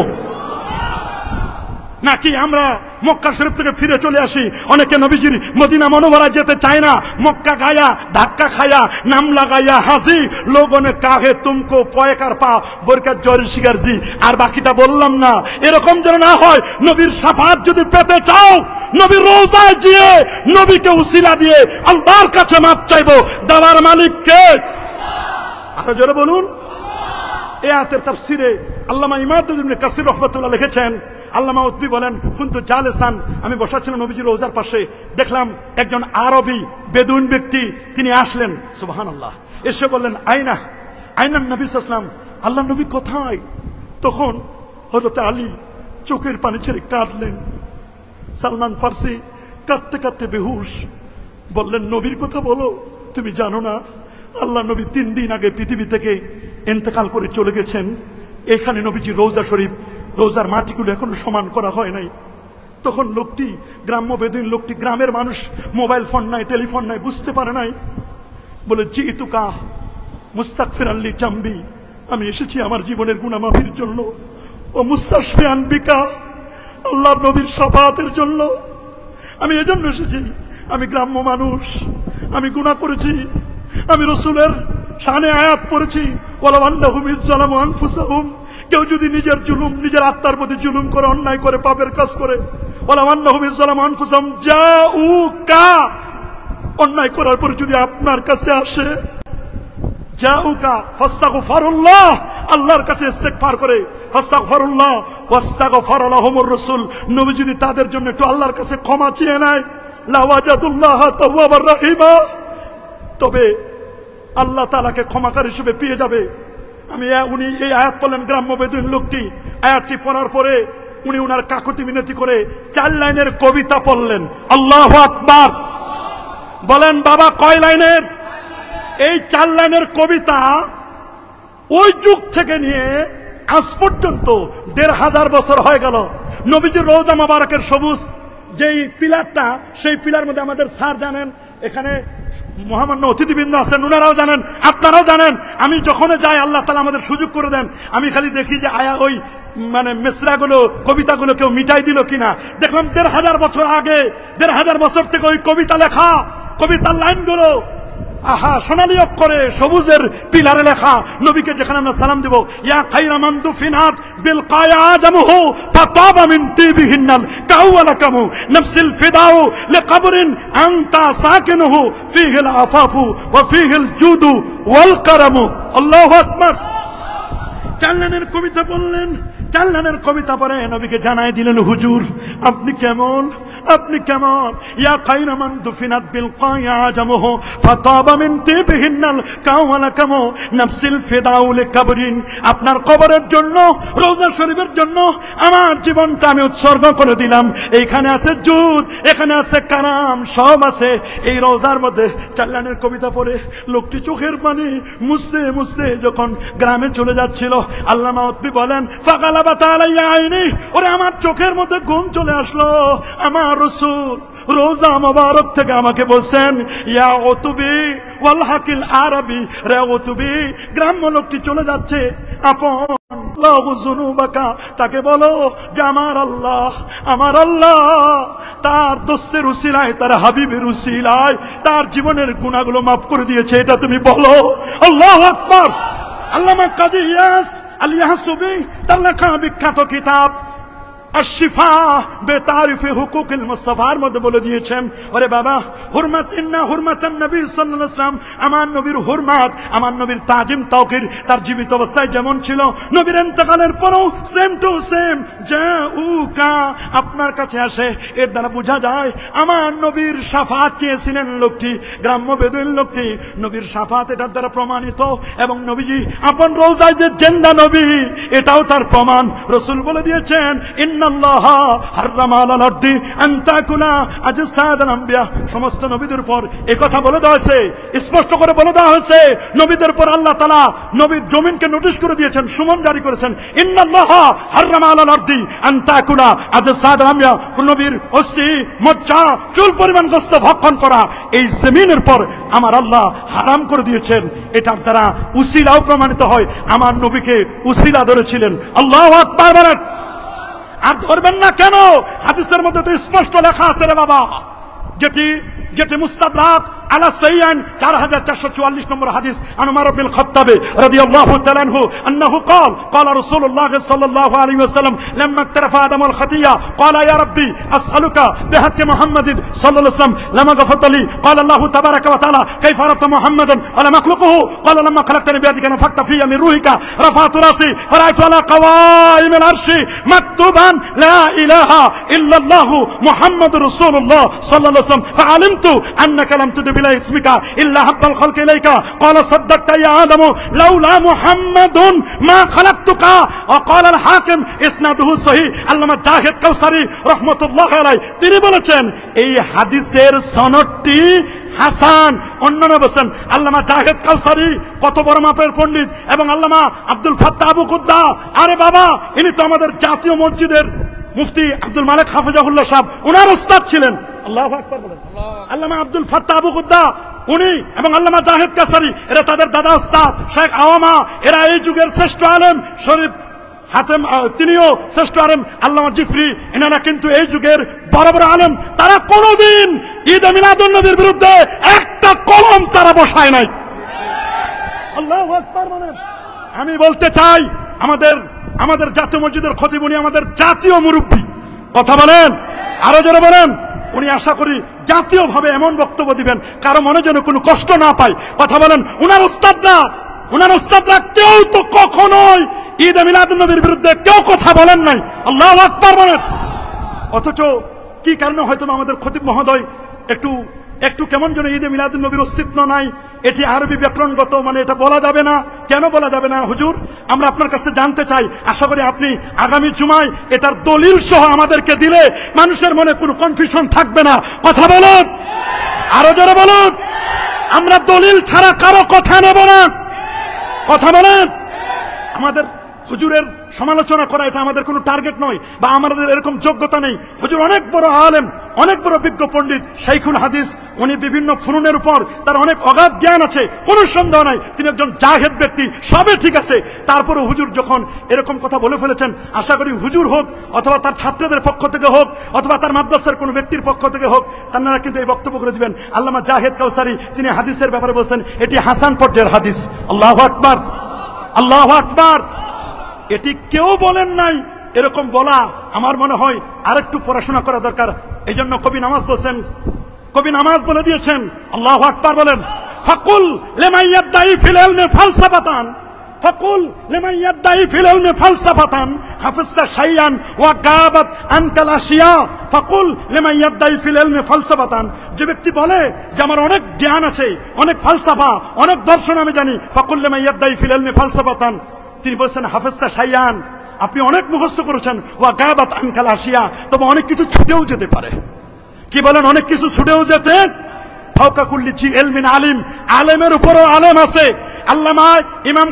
নাকি আমরা মক্কা শরীফ থেকে ফিরে চলে আসি, অনেকে নবীজির মদিনা মনোবরা যেতে চায় না, মক্কা গায়া ধাক্কা খায়া নাম লাগাইয়া হাসি লোগনে কাহে তুমকো পয়কার পা বরকাত জরি শিগারজি। আর বাকিটা বললাম না, এরকম যেন না হয়। নবীর শাফাত যদি পেতে চাও, নবীর রওজায় গিয়ে নবীকে উসিলা দিয়ে আল্লাহর কাছে মাপ চাইবো। দেওয়ার মালিক কে? আরো জোরে বলুন। এই আয়াতের তাফসিরে আল্লামা ইমাদুদ্দিন ইবনে কাসির রাহমাতুল্লাহ লিখেছেন, আল্লামা উতবি বলেন কুনতু জালিসান, আমি বসা ছিলাম নবীজির রওজার পাশে, দেখলাম একজন আরবি বেদুইন ব্যক্তি তিনি আসলেন। সুবহানাল্লাহ। এসে বললেন আইনা আইনান নবী সাল্লাল্লাহু আলাইহি ওয়াসাল্লাম, আল্লাহ নবী কোথায়? তখন হযরত আলী চোখের পানি ছেড়ে কাঁদলেন। সালমান ফারসি কাঁদতে কাঁদতে বেহুশ, বললেন নবীর কথা বলো, তুমি জানো না আল্লাহ নবী 3 দিন আগে পৃথিবী থেকে ইন্তেকাল করে চলে গেছেন। এখানে নবীজি রওজা শরীফ, রোজার মাটিগুলো এখনো সমান করা হয় নাই। তখন লোকটি, গ্রাম্য বেদুইন লোকটি, গ্রামের মানুষ, মোবাইল ফোন নাই, টেলিফোন নাই, বুঝতে পারে নাই। বলে জিতুকা মুস্তাগফিরান লি জামবি, আমি এসেছি আমার জীবনের গুনাহ মাফির জন্য, ও মুস্তাশফিয়ান বিকা, আল্লাহর নবীর শাফাআতের জন্য আমি এজন্য এসেছি। আমি গ্রাম্য মানুষ, আমি গুনাহ করেছি, আমি রাসূলের শানে আয়াত পড়েছি, ওয়ালাউ আন্নাহুম ইযলামু আনফুসাহুম, কেউ যদি নিজের জুলুম, নিজের আত্মার প্রতি জুলুম করে, অন্যায় করে, পাপের কাজ করে, ওয়ালাউ আন্নাহুম ইযলামু আনফুসাহুম জাউকা, অন্যায় করার পর যদি আপনার কাছে আসে, জাউকা ফাস্তাগফিরুল্লাহ, আল্লাহর কাছে ইস্তেগফার করে, ফাস্তাগফিরুল্লাহ ওয়াস্তাগফার লাহুমুর রাসূল, নবী যদি তাদের জন্য একটু আল্লাহর কাছে ক্ষমা চেয়ে নেয়, লাওয়াজাদুল্লাহ তাওয়াবার রাহিমা, তবে আল্লাহ তাআলাকে ক্ষমাকারী হিসেবে পেয়ে যাবে। উনি এই আয়াত পড়লেন, গ্রাম্য বেদুইন লোকটি আয়াতটি পড়ার পরে উনি উনার কাকুতি মিনতি করে 4 লাইনের কবিতা পড়লেন। আল্লাহু আকবার। বলেন বাবা কয় লাইনের? এই 4 লাইনের কবিতা ওই যুগ থেকে নিয়ে আজ পর্যন্ত 1500 বছর হয়ে গেল। নবীজির রওজা মুবারকের সবুজ যেই পিলারটা, সেই পিলার মধ্যে আমাদের স্যার জানেন, এখানে মহামান্য অতিথিবৃন্দ আছেন, ওনারাও জানেন, আপনারাও জানেন। আমি যখন যাই আল্লাহ তাআলা আমাদের সুযোগ করে দেন, আমি খালি দেখি যে আয়া ওই মানে মেসরাগুলো, কবিতাগুলো কেউ মিটাই দিল কিনা। দেখলাম 1500 বছর আগে, 1500 বছর থেকে ওই কবিতা লেখা, কবিতার লাইনগুলো আহা সোনালী অক্ষরে সবুজের পিলারে লেখা। নবীকে যেখানে আমরা সালাম দেব, ইয়া খায়রা মান দুফিনাত বিল কায়াজামহু ফাতাবা মিন তিবিহিন্নাল কাওয়ালাকামু নাফসিল ফিদাউ লিকবরিন আনতা সাকিনুহু ফিহিল আফাফু ওয়া ফিহিল জুদু ওয়াল কারামু। আল্লাহু আকবার। 4 লাইনের কবিতা বললেন, 4 লাইনের কবিতা পড়ে নবীকে জানাই দিলেন, হুজুর আপনি কেমন, আপনি কেমন। ইয়া খায়রা মান দুফিনাত বিল কায়াজামহু ফাতাবা মিন তিবিহিন্নাল কাওয়ালাকামু নাফসিল ফিদাউ লিকবরিন, আপনার কবরের জন্য, রওজা শরীফের জন্য আমার জীবনটা আমি উৎসর্গ করে দিলাম। এইখানে আছে জুদ, এখানে আছে কারাম, সব আছে এই রওজার মধ্যে। 4 লাইনের কবিতা পড়ে লোকটি চোখের পানি মুছতে মুছতে যখন গ্রামে চলে যাচ্ছিল, আল্লামা উতবি বলেন ফাগালাবাত আলাইয়া আইনি, ওরে আমার চোখের মধ্যে ঘুম চলে আসলো। আমার রাসূল রওজা মুবারক থেকে আমাকে বলছেন, ইয়া উতবি ওয়াল হাকিল আরবি, রে উতবি, গ্রাম্য লোকটি চলে যাচ্ছে, আপন লাহু যুনুবাকা, তাকে বলো যে আমার আল্লাহ, আমার আল্লাহ তার দোস্তের উসিলায়, তার হাবিবের উসিলায় তার জীবনের গুনাহগুলো মাফ করে দিয়েছে, এটা তুমি বলো। আল্লাহু আকবার। আল্লামা কাজী ইয়াস আল ইয়াহসুবি তার লেখা বিখ্যাত কিতাব আশিফা বেতারিফে হুকুকুল মুস্তাফার মধ্যে বলে দিয়েছেন, ওরে বাবা, হুরমাত ইন্না হুরমাতান নবী সাল্লাল্লাহু আলাইহি ওয়াসাল্লাম, আমার নবীর হুরমাত, আমার নবীর তাজিম তাওকির তার জীবিত অবস্থায় যেমন ছিল, নবীর ইন্তেকালের পরও সেম টু সেম জাউকা আপনার কাছে আসে। এর দ্বারা বোঝা যায় আমার নবীর শাফাত চেয়েছিলেন লোকটি, গ্রাম্য বেদুইন লোকটি, নবীর শাফাত এটার দ্বারা প্রমাণিত। এবং নবীজি আপন রওজায় যে জিন্দা নবী, এটাও তার প্রমাণ। রাসূল বলে দিয়েছেন, ইন্নাল্লাহা হারামা আলাল আরদি আন তাকুলা আজসাদাল আম্বিয়া। সমস্ত নবীদের উপর এই কথা বলে দেওয়া হয়েছে, স্পষ্ট করে বলে দেওয়া হয়েছে। নবীদের উপর আল্লাহ তাআলা নবীর জমিনকে নোটিশ করে দিয়েছেন, সুমন জারি করেছেন, ইন্নাল্লাহা হারামা আলাল আরদি আন তাকুলা আজসাদাল আম্বিয়া। নবীর অস্থি, মজ্জা, চুল পরিমাণ গোশত ভক্ষণ করা এই জমিনের পর আমার আল্লাহ হারাম করে দিয়েছেন। এটার দ্বারা উসিলাও প্রমাণিত হয়, আমার নবীকে উসিলা ধরেছিলেন। আল্লাহু আকবার বলেন। আর ধরবেন না কেন? হাদিসের মধ্যে তো স্পষ্ট লেখা আছে রে বাবা, যেটি মুস্তাদরাক আলা সাইয়ান 4444 নম্বর হাদিস, আন উমর ইবনে খাত্তাব রাদিয়াল্লাহু তাআলা আনহু আন্নাহু قال قال رسول الله صلى الله عليه وسلم لما اقترف آدم الخطيئة قال يا ربي أسألك بحق محمد صلى الله عليه وسلم لما غفرت لي قال الله تبارك وتعالى كيف عرفت محمدا ولم أخلقه قال لما خلقتني بيدك نفخت في من روحك رفعت رأسي فرأيت على قوائم العرش مكتوبا لا إله إلا الله محمد رسول الله صلى الله عليه وسلم فعلمت أنك لم تدب إلى اسمك إلا حب الخلق إليك قال صدقت يا آدم لولا محمد ما خلقتك وقال الحاكم إسناده صحيح আল্লামা জাহিদ কাউসারি রাহমাতুল্লাহ আলাইহি তিনি বলেছেন এই হাদিসের সনদটি হাসান। অন্যান্য বলেন আল্লামা জাহিদ কাউসারি কত বড় মাপের পণ্ডিত, এবং আল্লামা আব্দুল ফাত্তাহ আবু কুদ্দা, আরে বাবা ইনি তো আমাদের জাতীয় মসজিদের মুফতি আব্দুল মালিক হাফিজাহুল্লাহ সাহেব, ওনার উস্তাদ ছিলেন। আল্লাহু আকবার বলেন। আল্লামা আব্দুল ফাত্তাহ আবু কুদ্দা উনি এবং আল্লামা জাহিদ কাউসারি এরা তাদের দাদা উস্তাদ শেখ আওয়ামা, এরা এই যুগের শ্রেষ্ঠ আলেম। শরীফ হাতেম তিনিও শ্রেষ্ঠ আলেম। আল্লামা জিফরি এনারা কিন্তু এই যুগের বড় বড় আলেম। তারা কোনোদিন ঈদ মিলাদুন নবীর বিরুদ্ধে একটা কলম তারা বসায় নাই। আল্লাহু আকবার বলেন। আমি বলতে চাই আমাদের জাতীয় মসজিদের খতিব, উনি আমাদের জাতীয় মুরব্বী। কথা বলেন, আরো জোরে বলেন। উনি আশা করি জাতীয়ভাবে এমন বক্তব্য দিবেন কারো মনে যেন কোনো কষ্ট না পায়। কথা বলেন। উনার উস্তাদরা কেউ তো কখনোই ঈদ মিলাদুন নবীর বিরুদ্ধে কেউ কথা বলেন নাই। আল্লাহু আকবার বলেন। অথচ কি কারণে হয়তো আমাদের খতিব মহোদয় একটু কেমন যেন ঈদে মিলাদুন নবীর অস্তিত্ব নাই, এটি আরবি ব্যাকরণগত, মানে এটা বলা যাবে না। কেন বলা যাবে না হুজুর? আমরা আপনার কাছে জানতে চাই। আশা করি আপনি আগামী জুমায় এটার দলিল সহ আমাদেরকে দিলে মানুষের মনে কোনো কনফিউশন থাকবে না। কথা বলুন, আরো জোরে বলুন। আমরা দলিল ছাড়া কারো কথা নেব না। কথা বলেন। আমাদের হুজুরের সমালোচনা করা এটা আমাদের কোনো টার্গেট নয়, বা আমাদের এরকম যোগ্যতা নেই। হুজুর অনেক বড় আলেম, অনেক বড় বিজ্ঞ পণ্ডিত, শাইখুল হাদিস। উনি বিভিন্ন ফুনুনের উপর তার অনেক অগাধ জ্ঞান আছে, কোনো সন্দেহ নাই। তিনি একজন জাহেদ ব্যক্তি, সবই ঠিক আছে। তারপরে হুজুর যখন এরকম কথা বলে ফেলেছেন, আশা করি হুজুর হোক অথবা তার ছাত্রদের পক্ষ থেকে হোক অথবা তার মাদ্রাসার কোনো ব্যক্তির পক্ষ থেকে হোক, তারা কিন্তু এই বক্তব্য করে দিবেন। আল্লামা জাহেদ কাউসারি তিনি হাদিসের ব্যাপারে বলছেন এটি হাসান পর্যায়ের হাদিস। আল্লাহু আকবার, আল্লাহু আকবার। এটি কেউ বলেন নাই। এরকম বলা আমার মনে হয় আরেকটু পড়াশোনা করা দরকার। এই জন্য কবি নামাজ বলে দিয়েছেন। আল্লাহু আকবার বলেন। ফাকুল লিমান ইয়াদাই ফিল ইলমি ফালসাফাতান, ফাকুল লিমান ইয়াদাই ফিল ইলমি ফালসাফাতান হাফিজতা শাইয়ান ওয়া গাবাত আনকাল আশিয়া। ফাকুল লিমান ইয়াদাই ফিল ইলমি ফালসাফাতান, যে ব্যক্তি বলে যে আমার অনেক জ্ঞান আছে, অনেক ফালসাফা, অনেক দর্শন আমি জানি, ফাকুল লিমান ইয়াদাই ফিল ইলমি ফালসাফাতান, তিনি বলছেন হাফিজতা শাইয়ান, আপনি অনেক মুখস্থ করেছেন, ওয়া গাবাত আনকাল আশিয়া, তবে অনেক কিছু ছুটেও যেতে পারে। কি বলেন? অনেক কিছু ছুটেও যেতে। ফাওকা কুল্লি জি ইলমিন আলিম, আলেমের উপরও আলেম আছে। আল্লামা ইমাম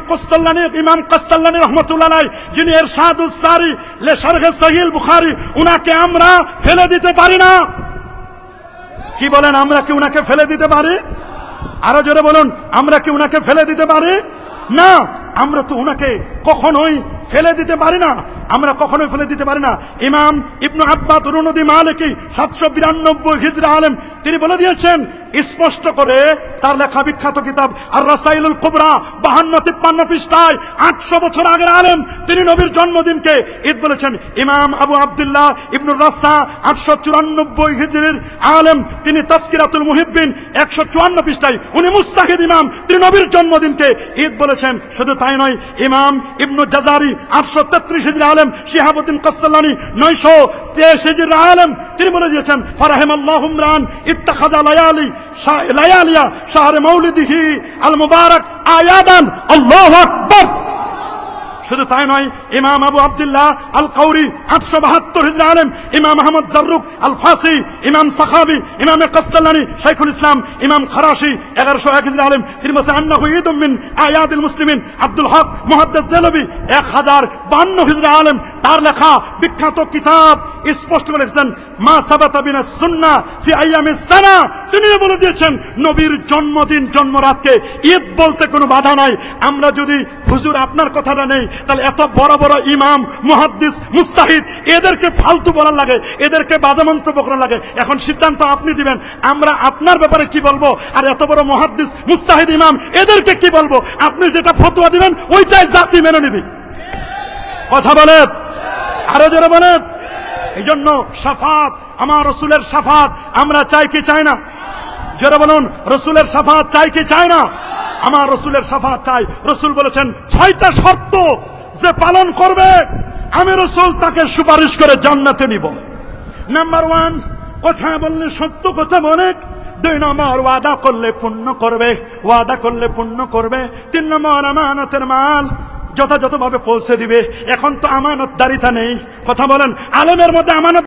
কাস্তাল্লানী রাহমাতুল্লাহ আলাইহি, যিনি ইরশাদুস সারি লে শারহ সহিহ বুখারী, উনাকে আমরা ফেলে দিতে পারি না। কি বলেন? আমরা কি উনাকে ফেলে দিতে পারি? আরো জোরে বলুন, আমরা কি উনাকে ফেলে দিতে পারি? না, আমরা তো উনাকে কখনোই ফেলে দিতে পারি না। আমরা কখনোই ফেলে দিতে পারি না। ইমাম ইবনু আব্বাদ রুনুদি মালিকি 792 হিজরি আলেম, তিনি বলে দিয়েছেন স্পষ্ট করে তার লেখা বিখ্যাত কিতাব আর রাসাইলুল কুবরা 52-53 পৃষ্ঠায় 800 বছর আগের আলেম তিনি নবীর জন্মদিনকে ঈদ বলেছেন। ইমাম আবু আব্দুল্লাহ ইবনুর রাসা 894 হিজরির আলেম তিনি তাজকিরাতুল মুহিব্বিন 154 পৃষ্ঠায় উনি মুস্তাহিদ ইমাম তিনি নবীর জন্মদিনকে ঈদ বলেছেন। শুধু তাই নয়, ইমাম ইবনু জাজারি 833 হিজরি আলেম, শিহাবুদ্দিন কাসসালানি 923 হিজরির আলেম তিনি বলে দিয়েছেন ফারাহিমাল্লাহু ইমরান ইত্তাখাযা লায়ালিয়া শাহরে মাউলিদিহি আল মুবারাক আয়াদান। আল্লাহু আকবার। শুধু তাই নয়, ইমাম আবু আব্দুল্লাহ আল কাউরি 872 হিজরি আলেম, ইমাম আহমদ জাররুক আল ফাসি, ইমাম সাখাবি, ইমাম কাসসালানি, শাইখুল ইসলাম, ইমাম খারাশি 1101 হিজরি আলেম তিনি বলেছেন আন্নাহু ঈদুম মিন আয়াদিল মুসলিমিন। আব্দুল হক মুহাদ্দিস দেলবি 1052 হিজরি আলেম তার লেখা বিখ্যাত কিতাব স্পষ্ট করে লিখেছেন মা সাবাতা বিনাস সুন্নাহ ফি আইয়ামিস সানা। তিনি বলে দিয়েছেন নবীর জন্মদিন জন্মরাতকে ঈদ বলতে কোনো বাধা নাই। আমরা যদি হুজুর আপনার কথাটা নেই তাহলে এত বড় বড় ইমাম মুহাদ্দিস মুস্তাহিদ এদেরকে ফালতু বলার লাগে, এদেরকে বাজে মন্তব্য করার লাগে। এখন সিদ্ধান্ত আপনি দিবেন আমরা আপনার ব্যাপারে কি বলবো, আর এত বড় মুহাদ্দিস মুস্তাহিদ ইমাম এদেরকে কি বলবো। আপনি যেটা ফতোয়া দিবেন ওইটাই জাতি মেনে নিবি। কথা বলেন, আরো জোরে বলেন। এই জন্য শাফাত, আমার রসুলের শাফাত আমরা চাই কি চাই না? জোরে বলুন, রসুলের শাফাত চাই কি চাই না? আমার রসুলের শাফাত চাই। রসুল বলেছেন 6টা শর্ত যে পালন করবে আমি রসুল তাকে সুপারিশ করে জান্নাতে নিব। নাম্বার 1, কথা বললে সত্য কথা বলে। 2 নম্বর, ওয়াদা করলে পূর্ণ করবে, ওয়াদা করলে পূর্ণ করবে। 3 নম্বর, আমানতের মাল যথাযথভাবে পৌঁছে দিবে। এখন তো আমানতদারিতা নেই। কথা বলেন, আলেমের মধ্যে আমানত